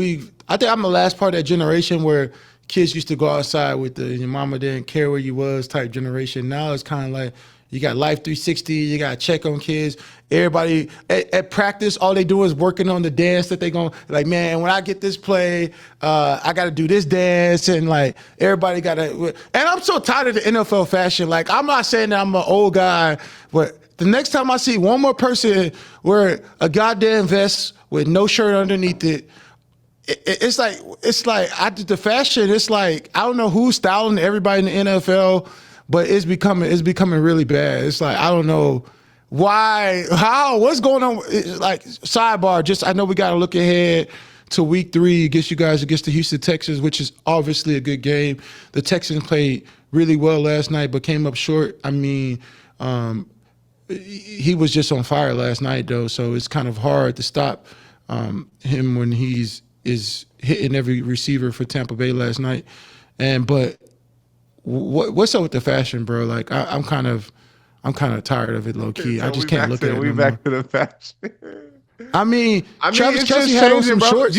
I'm the last part of that generation where kids used to go outside with your mama didn't care where you was type generation. Now it's kind of like You got Life 360. You got Check on Kids. Everybody at practice, all they do is working on the dance that they going like, man, when I get this play, I got to do this dance. And like everybody got to. And I'm so tired of the NFL fashion. Like, I'm not saying that I'm an old guy, but the next time I see one more person wear a goddamn vest with no shirt underneath it, it's like the fashion. It's like I don't know who's styling everybody in the NFL, but it's becoming really bad. It's like I don't know why, how, what's going on. It's like sidebar. Just I know we got to look ahead to week 3 against you guys against the Houston Texans, which is obviously a good game. The Texans played really well last night, but came up short. I mean, he was just on fire last night though, so it's kind of hard to stop him when is hitting every receiver for Tampa Bay last night. But what's up with the fashion, bro? Like I'm kind of tired of it, low key. So I just can't look at it. We no back more. to the fashion. I mean Travis it's Kelce just had on changing, some bro. shorts.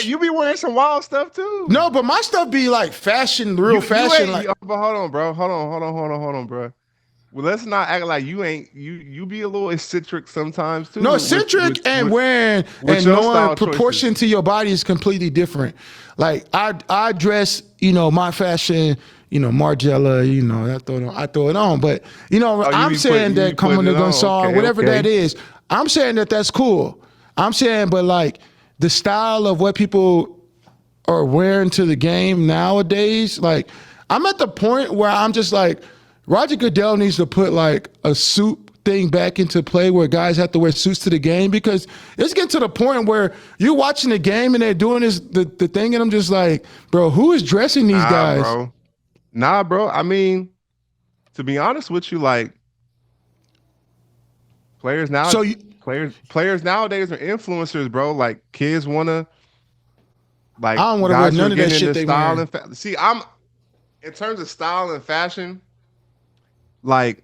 You be wearing some wild stuff too. No, but my stuff be like fashion, real fashion. Like, but hold on, bro. Hold on, bro. Well, let's not act like you ain't you be a little eccentric sometimes too. no, eccentric and wearing and knowing proportion to your body is completely different. Like I dress, my fashion, Margiela, I throw it on. But I'm saying that come on the gun song, whatever that is. I'm saying that's cool. I'm saying, but like the style of what people are wearing to the game nowadays, like I'm at the point where I'm just like, Roger Goodell needs to put like a suit thing back into play where guys have to wear suits to the game, because it's getting to the point where you're watching the game and they're doing the thing, and I'm just like, bro, who is dressing these guys? Bro. I mean, to be honest with you, like players now, players nowadays are influencers, bro. Like kids wanna, like I don't want to wear none of that shit they wear. See, I'm in terms of style and fashion. Like,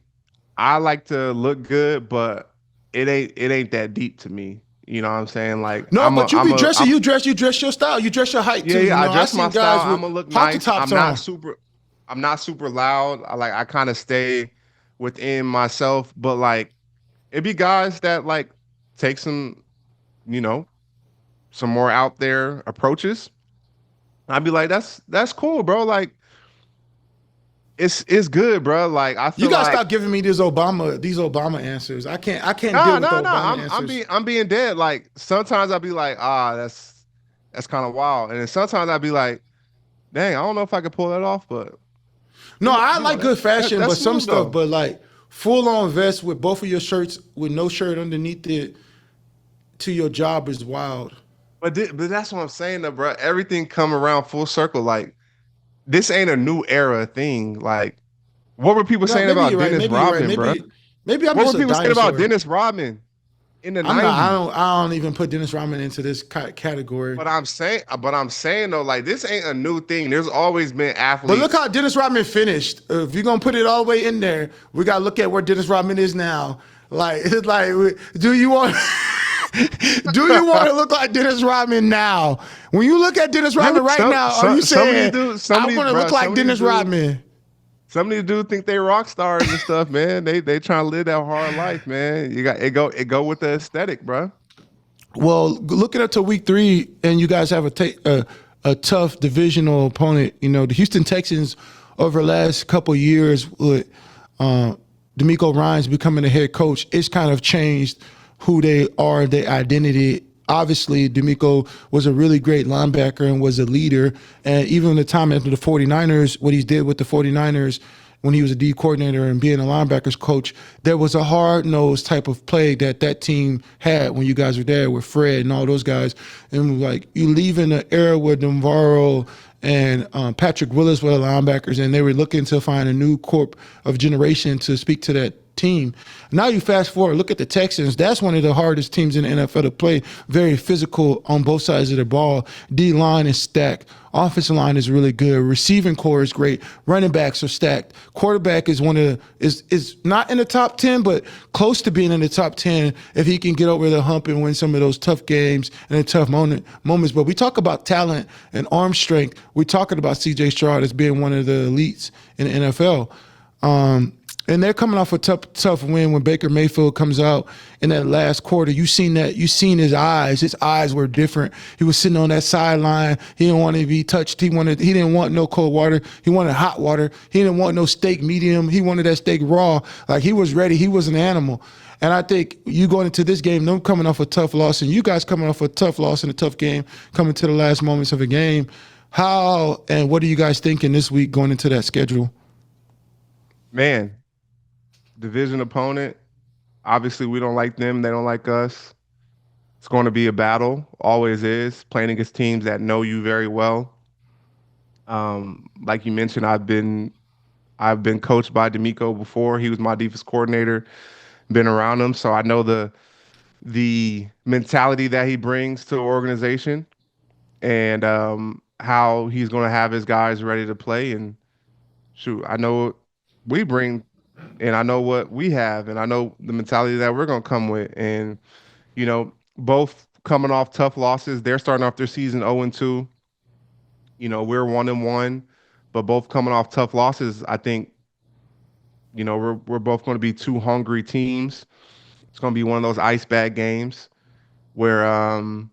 I like to look good, but it ain't that deep to me. You know what I'm saying? Like, no, you dress your style, you dress your height too. Yeah, I dress my style. I'm gonna look nice. I'm not super loud. I kind of stay within myself, but like, it be guys that like take some more out there approaches. I'd be like, that's cool, bro. Like, it's good, bro. Like I feel you gotta stop giving me these Obama answers. I can't deal with Obama answers. I'm being dead. Like sometimes I'll be like, that's kind of wild, and then sometimes I'll be like, dang, I don't know if I could pull that off, but no, I like good fashion, but some stuff, but like full on vest with both of your shirts with no shirt underneath it to your job is wild. But that's what I'm saying, though, bro. Everything come around full circle, like. This ain't a new era thing. Like, what were people saying about Dennis Rodman, bro? Maybe I'm what just were people saying about Dennis Rodman in the 90s? I don't even put Dennis Rodman into this category. But I'm saying though, like this ain't a new thing. There's always been athletes. But look how Dennis Rodman finished. If you're gonna put it all the way in there, we gotta look at where Dennis Rodman is now. Like, do you want? Do you want to look like Dennis Rodman now? When you look at Dennis Rodman now, are you saying, I want to look like Dennis Rodman? Some of these dudes think they rock stars and stuff, man. They trying to live that hard life, man. You got it go with the aesthetic, bro. Well, looking up to week 3, and you guys have a tough divisional opponent. The Houston Texans over the last couple of years with DeMeco Ryans becoming the head coach, it's kind of changed who they are, their identity. Obviously, DeMeco was a really great linebacker and was a leader. And even the time after the 49ers, what he did with the 49ers when he was a D coordinator and being a linebackers coach, there was a hard-nosed type of play that team had when you guys were there with Fred and all those guys. And like you leave in an era where Burrow and Patrick Willis were the linebackers, and they were looking to find a new corp of generation to speak to that team. Now you fast forward, look at the Texans. That's one of the hardest teams in the NFL to play. Very physical on both sides of the ball. D-line is stacked. Offensive line is really good. Receiving core is great. Running backs are stacked. Quarterback is is not in the top 10, but close to being in the top 10 if he can get over the hump and win some of those tough games and the tough moments. But we talk about talent and arm strength. We're talking about C.J. Stroud as being one of the elites in the NFL. And they're coming off a tough win when Baker Mayfield comes out in that last quarter. You seen his eyes. His eyes were different. He was sitting on that sideline. He didn't want to be touched. He didn't want no cold water. He wanted hot water. He didn't want no steak medium. He wanted that steak raw. Like, he was ready. He was an animal. And I think you going into this game, them coming off a tough loss, and you guys coming off a tough loss and a tough game, coming to the last moments of a game. How and what are you guys thinking this week going into that schedule? Man, division opponent. Obviously, we don't like them. They don't like us. It's going to be a battle. Always is. Playing against teams that know you very well. Like you mentioned, I've been coached by D'Amico before. He was my defense coordinator. Been around him, so I know the mentality that he brings to the organization, and how he's going to have his guys ready to play. And shoot, I know what we bring, and I know what we have, and I know the mentality that we're going to come with. And both coming off tough losses. They're starting off their season 0-2. We're 1-1, but both coming off tough losses. I think we're both going to be two hungry teams. It's going to be one of those ice bag games where at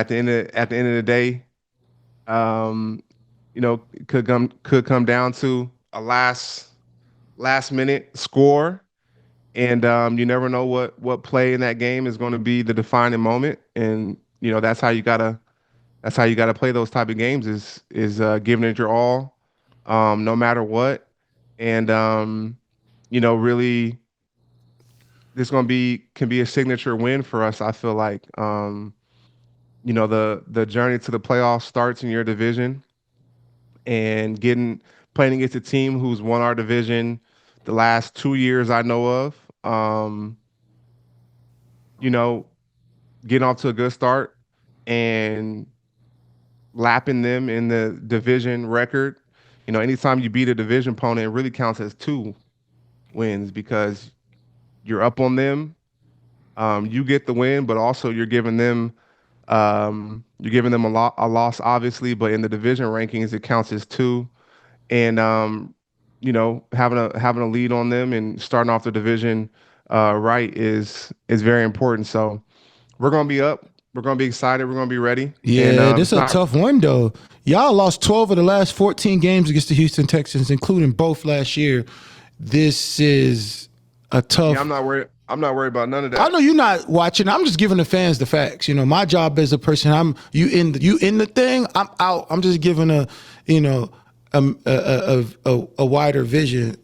the end of the day, could come down to a last minute score, and you never know what play in that game is going to be the defining moment. And that's how you gotta play those type of games, is giving it your all, no matter what. And really, this can be a signature win for us. I feel like the journey to the playoffs starts in your division, and playing against a team who's won our division the last 2 years I know of. Getting off to a good start and lapping them in the division record. Anytime you beat a division opponent, it really counts as 2 wins, because you're up on them. You get the win, but also you're giving them a loss, obviously. But in the division rankings, it counts as 2. And having a lead on them and starting off the division right is very important. So we're gonna be up. We're gonna be excited. We're gonna be ready. Yeah, this is a tough one though. Y'all lost 12 of the last 14 games against the Houston Texans, including both last year. This is a tough. Yeah, I'm not worried about none of that. I know you're not watching. I'm just giving the fans the facts. My job as a person, you in the thing. I'm out. I'm just giving a wider vision.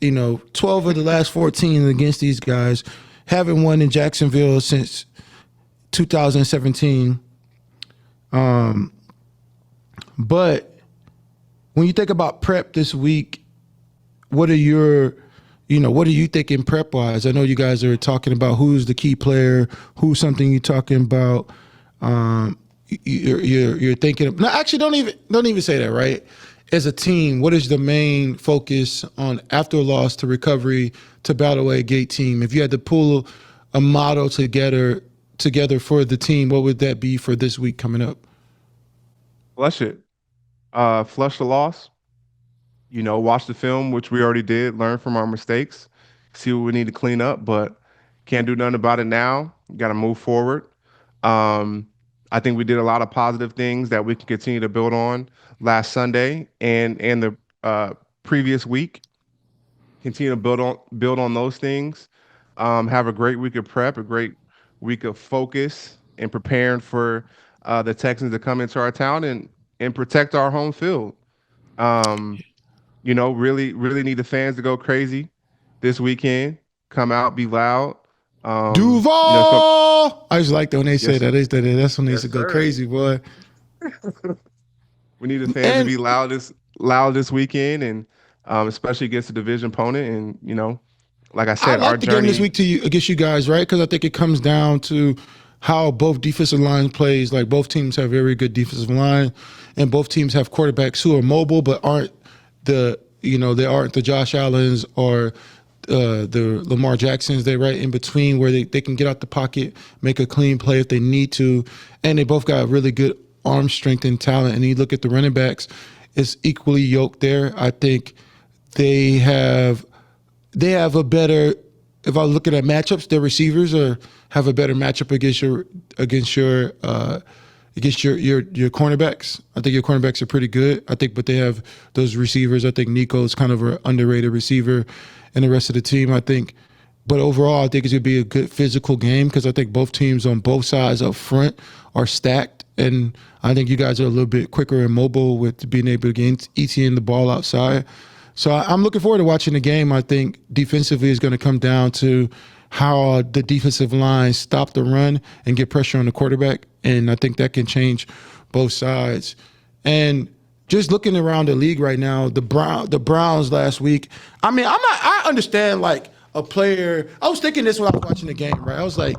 12 of the last 14 against these guys. Haven't won in Jacksonville since 2017. But when you think about prep this week, what are you thinking prep wise? I know you guys are talking about who's the key player, who's something you're talking about. You're thinking of, no, actually don't even say that, right? As a team, what is the main focus on after a loss to recovery to battle a gate team? If you had to pull a model together for the team, what would that be for this week coming up? Flush it. Flush the loss. Watch the film, which we already did, learn from our mistakes, see what we need to clean up, but can't do nothing about it now. Got to move forward. I think we did a lot of positive things that we can continue to build on last Sunday and the previous week. Continue to build on those things. Have a great week of prep, a great week of focus, and preparing for the Texans to come into our town and protect our home field. Really need the fans to go crazy this weekend. Come out, be loud. Duval! I just like that when they say that. That's when they used to go sir. Crazy, boy. We need the fans to be loud this weekend, and especially against a division opponent. And like I said, I like our the journey game this week against you guys, right? Because I think it comes down to how both defensive lines plays. Like, both teams have very good defensive line, and both teams have quarterbacks who are mobile but aren't they aren't the Josh Allens or the Lamar Jacksons. They're right in between, where they can get out the pocket, make a clean play if they need to, and they both got really good arm strength and talent. And you look at the running backs, it's equally yoked there. I think they have they have a better. If I look at matchups, their receivers have a better matchup against your cornerbacks. I think your cornerbacks are pretty good. I think, but they have those receivers. I think Nico's kind of an underrated receiver, and the rest of the team, I think. But overall, I think it's going to be a good physical game because I think both teams on both sides up front are stacked. And I think you guys are a little bit quicker and mobile with being able to get ETN the ball outside. So I'm looking forward to watching the game. I think defensively is going to come down to how the defensive line stop the run and get pressure on the quarterback. And I think that can change both sides. And just looking around the league right now, the Browns last week, I mean, I understand like a player. I was thinking this when I was watching the game, right? I was like,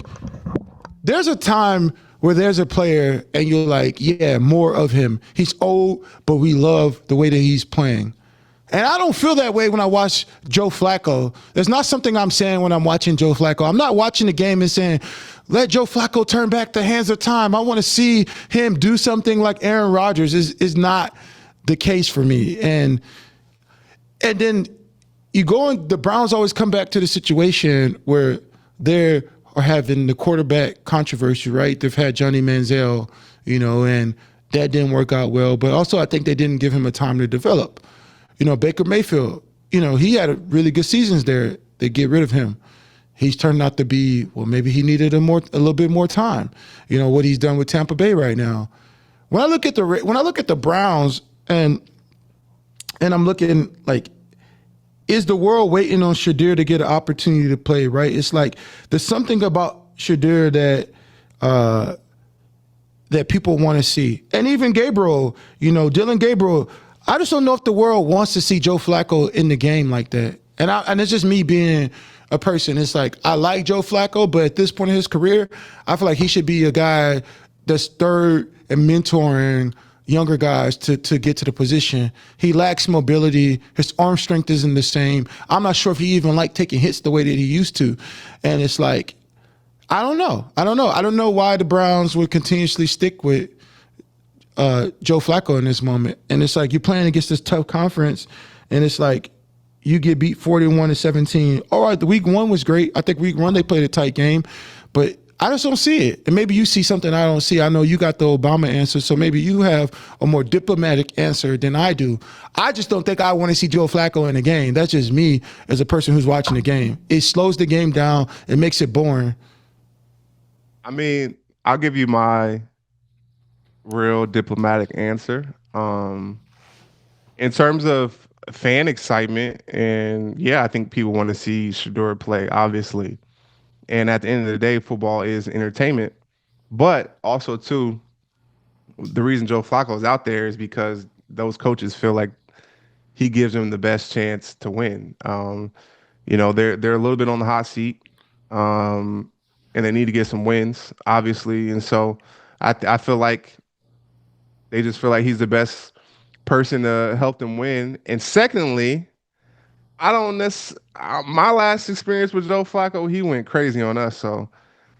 there's a time where there's a player and you're like, yeah, more of him. He's old, but we love the way that he's playing. And I don't feel that way when I watch Joe Flacco. There's not something I'm saying when I'm watching Joe Flacco. I'm not watching the game and saying, let Joe Flacco turn back the hands of time. I want to see him do something like Aaron Rodgers. Is not the case for me. And then you go on, the Browns always come back to the situation where they are having the quarterback controversy, right? They've had Johnny Manziel, and that didn't work out well. But also I think they didn't give him a time to develop. Baker Mayfield, he had really good seasons there. They get rid of him. He's turned out to be, well, maybe he needed a little bit more time. What he's done with Tampa Bay right now. When I look at the Browns and I'm looking like, is the world waiting on Shadir to get an opportunity to play, right? It's like there's something about Shadir that people want to see. And even Gabriel, Dylan Gabriel, I just don't know if the world wants to see Joe Flacco in the game like that. And it's just me being a person. It's like, I like Joe Flacco, but at this point in his career, I feel like he should be a guy that's third and mentoring younger guys to get to the position. He lacks mobility. His arm strength isn't the same. I'm not sure if he even liked taking hits the way that he used to. And it's like, I don't know. I don't know why the Browns would continuously stick with Joe Flacco in this moment. And it's like, you're playing against this tough conference, and it's like you get beat 41-17. All right, the week one was great. I think week one they played a tight game, but I just don't see it. And maybe you see something I don't see. I know you got the Obama answer, so maybe you have a more diplomatic answer than I do. I just don't think I want to see Joe Flacco in the game. That's just me as a person who's watching the game. It slows the game down. It makes it boring. I mean, I'll give you my real diplomatic answer. In terms of fan excitement, and yeah, I think people want to see Shedeur play, obviously. And at the end of the day, football is entertainment. But also, too, the reason Joe Flacco is out there is because those coaches feel like he gives them the best chance to win. They're a little bit on the hot seat, and they need to get some wins, obviously. And so I feel like they just feel like he's the best person to help them win. And secondly, my last experience with Joe Flacco, he went crazy on us. So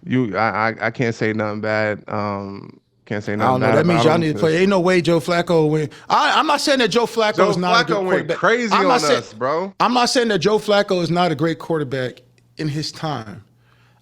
I can't say nothing bad. Can't say nothing bad. I don't know. That means y'all need to play. Ain't no way Joe Flacco went. I'm not saying that Joe Flacco is not a good quarterback. Went crazy on us, bro. I'm not saying that Joe Flacco is not a great quarterback in his time.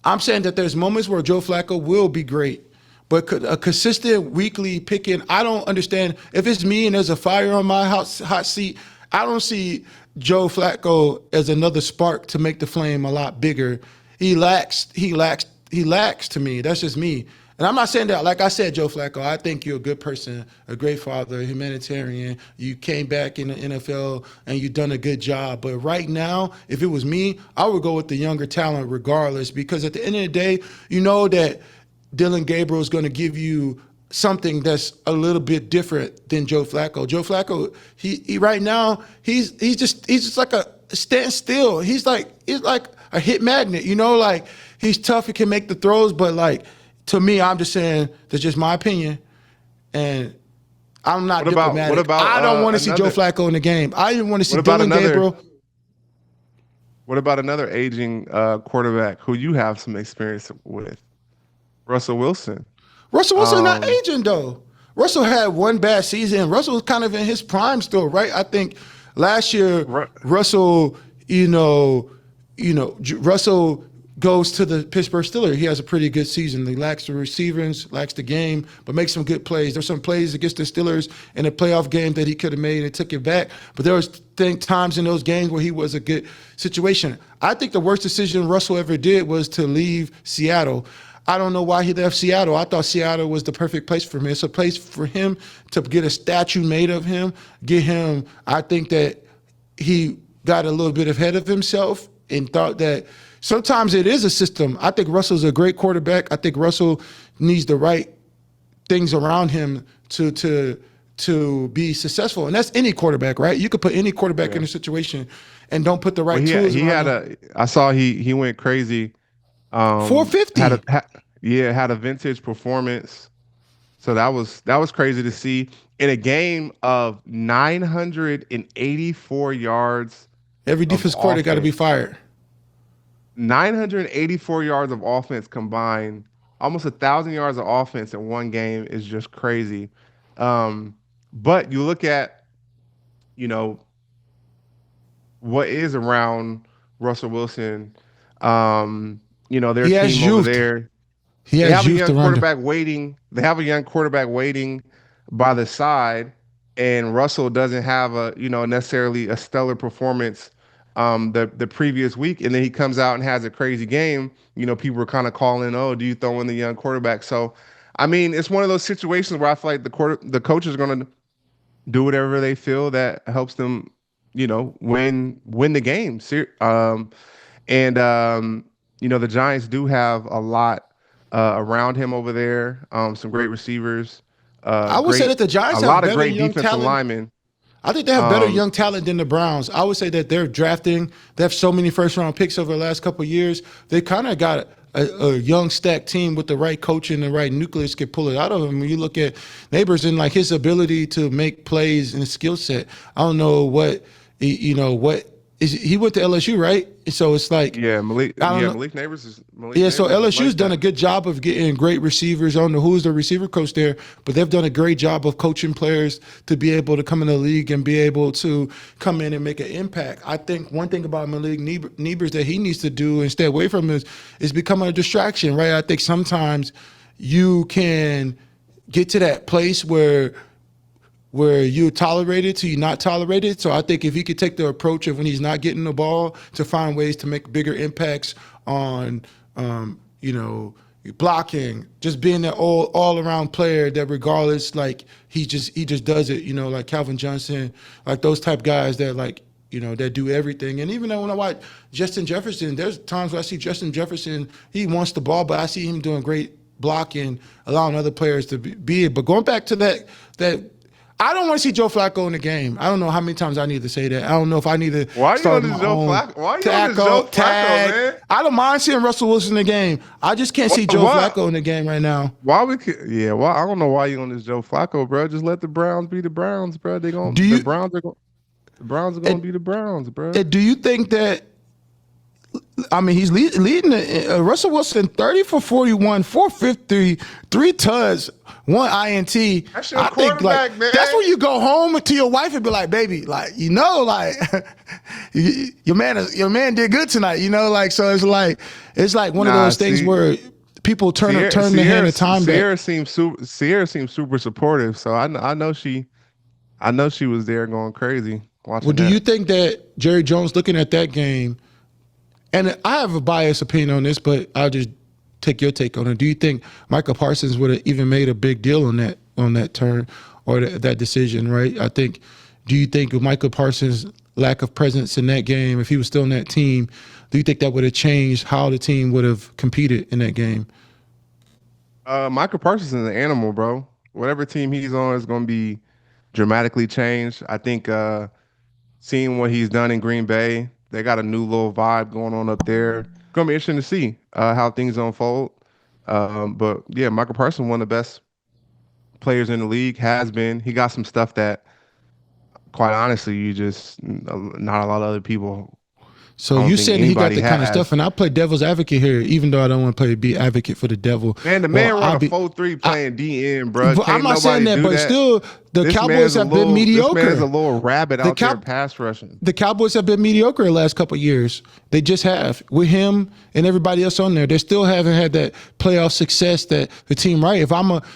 I'm saying that there's moments where Joe Flacco will be great. But a consistent weekly picking, I don't understand. If it's me and there's a fire on my hot seat, I don't see Joe Flacco as another spark to make the flame a lot bigger. He lacks to me. That's just me. And I'm not saying that, like I said, Joe Flacco, I think you're a good person, a great father, a humanitarian. You came back in the NFL and you've done a good job. But right now, if it was me, I would go with the younger talent regardless, because at the end of the day, you know that Dylan Gabriel is going to give you something that's a little bit different than Joe Flacco. Joe Flacco, he right now, he's just like a standstill. He's like a hit magnet, like he's tough, he can make the throws, but like to me, I'm just saying that's just my opinion. And I'm not diplomatic. I don't want to see Joe Flacco in the game. I didn't want to see Dylan Gabriel. What about another aging quarterback who you have some experience with? Russell Wilson. Russell Wilson's not aging, though. Russell had one bad season. Russell was kind of in his prime still, right? I think last year, Russell, Russell goes to the Pittsburgh Steelers. He has a pretty good season. He lacks the receivers, lacks the game, but makes some good plays. There's some plays against the Steelers in a playoff game that he could have made and took it back. But there was times in those games where he was a good situation. I think the worst decision Russell ever did was to leave Seattle. I don't know why he left Seattle. I thought Seattle was the perfect place for him. It's a place for him to get a statue made of him, get him. I think that he got a little bit ahead of himself and thought that sometimes it is a system. I think Russell's a great quarterback. I think Russell needs the right things around him to be successful. And that's any quarterback, right? You could put any quarterback in a situation and don't put the right tools around him. I saw he went crazy. 450. Had a vintage performance. So that was crazy to see in a game of 984 yards. Every defense coordinator got to be fired. 984 yards of offense combined, almost 1,000 yards of offense in one game is just crazy. But you look at, what is around Russell Wilson. Their team over there. They have a young quarterback waiting. They have a young quarterback waiting by the side, and Russell doesn't have necessarily a stellar performance the previous week, and then he comes out and has a crazy game. People were kind of calling, "Oh, do you throw in the young quarterback?" So, I mean, it's one of those situations where I feel like the coaches are going to do whatever they feel that helps them, win the game. The Giants do have a lot around him over there. Some great receivers. I would say that the Giants have a lot of better great young defensive talent. linemen. I think they have better young talent than the Browns. I would say that they're drafting. They have so many first-round picks over the last couple of years. They kind of got a young stacked team with the right coaching and the right nucleus can pull it out of him. When you look at Neighbors and like his ability to make plays and his skill set, I don't know what he went to LSU, right? So it's like Malik Neighbors is so LSU's done a good job of getting great receivers. I don't know who's the receiver coach there, but they've done a great job of coaching players to be able to come in the league and be able to come in and make an impact. I think one thing about Malik Neighbors that he needs to do and stay away from is becoming a distraction, right? I think sometimes you can get to that place where you tolerate it to you not tolerate it. So I think if he could take the approach of when he's not getting the ball to find ways to make bigger impacts on, blocking, just being that all around player that regardless, like he just does it, like Calvin Johnson, like those type guys that that do everything. And even though when I watch Justin Jefferson, there's times where I see Justin Jefferson, he wants the ball, but I see him doing great blocking, allowing other players to be it. But going back to that I don't want to see Joe Flacco in the game. I don't know how many times I need to say that. I don't know if I need to start my own tag. Man? I don't mind seeing Russell Wilson in the game. I just can't see Joe Flacco in the game right now. I don't know why you on this Joe Flacco, bro. Just let the Browns be the Browns, bro. The Browns are going to be the Browns, bro. Do you think that? I mean, he's leading Russell Wilson 30 for 41, 450, 3 tuds, 1 INT. That's your quarterback, man. That's when you go home to your wife and be like, baby, your man did good tonight, so it's like one of those things where people turn the hand of time back. Sierra seems super supportive, so I know she was there going crazy watching. Well, do you think that Jerry Jones looking at that game? And I have a biased opinion on this, but I'll just take your take on it. Do you think Michael Parsons would have even made a big deal on that turn or that decision, right? Do you think with Michael Parsons' lack of presence in that game, if he was still on that team, do you think that would have changed how the team would have competed in that game? Michael Parsons is an animal, bro. Whatever team he's on is going to be dramatically changed. I think seeing what he's done in Green Bay, they got a new little vibe going on up there. It's going to be interesting to see how things unfold. But, yeah, Michael Parsons, one of the best players in the league, has been. He got some stuff that, quite honestly, not a lot of other people So I don't you think saying that he got anybody that kind of stuff, has. and I play devil's advocate here, even though I don't want to play be advocate for the devil. Man, the Well, man run I'll a be. 4-3 I, playing DN, bro. but I'm Can't not saying nobody that, do but that. still, the Cowboys have been This man's a mediocre. little rabbit The out there Cow pass rushing. the Cowboys have been mediocre the last couple of years. They just have with him and everybody else on there. They still haven't had that playoff success that the team. Right?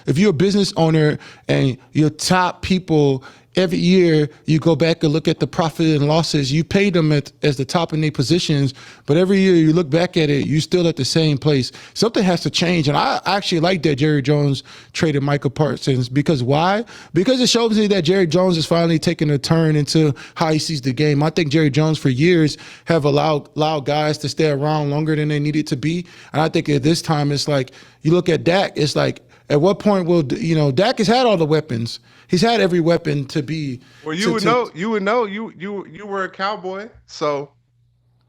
If you're a business owner and your top people every year, you go back and look at the profit and losses. You pay them as the top in their positions, but every year you look back at it, you still at the same place. Something has to change, and I actually like that Jerry Jones traded Michael Parsons because why? Because it shows me that Jerry Jones is finally taking a turn into how he sees the game. I think Jerry Jones for years have allowed guys to stay around longer than they needed to be, and I think at this time it's like you look at Dak, it's like at what point will Dak has had all the weapons. He's had every weapon to be. Well, you would know. You were a cowboy, so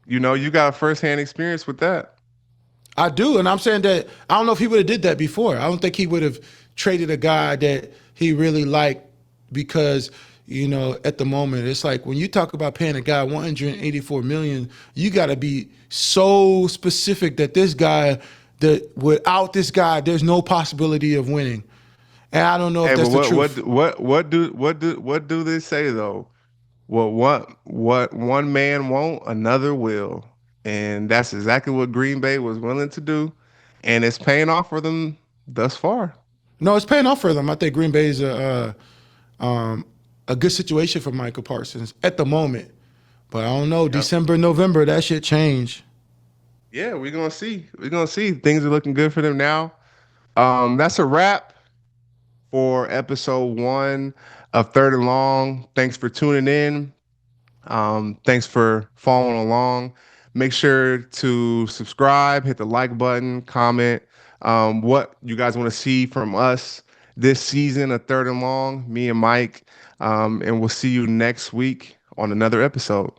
you got a firsthand experience with that. I do, and I'm saying that I don't know if he would have did that before. I don't think he would have traded a guy that he really liked because at the moment it's like when you talk about paying a guy 184 million, you got to be so specific that that without this guy, there's no possibility of winning. And I don't know if Hey, but that's the truth. what do they say though? What one man won't, another will, and that's exactly what Green Bay was willing to do, and it's paying off for them thus far. No, it's paying off for them. I think Green Bay is a good situation for Michael Parsons at the moment. But I don't know. Yep. December, November, that shit change. Yeah, we're gonna see. We're gonna see. Things are looking good for them now. That's a wrap for episode 1 of Third and Long. Thanks for tuning in. Thanks for following along. Make sure to subscribe, hit the like button, comment what you guys want to see from us this season of Third and Long, me and Mike. And we'll see you next week on another episode.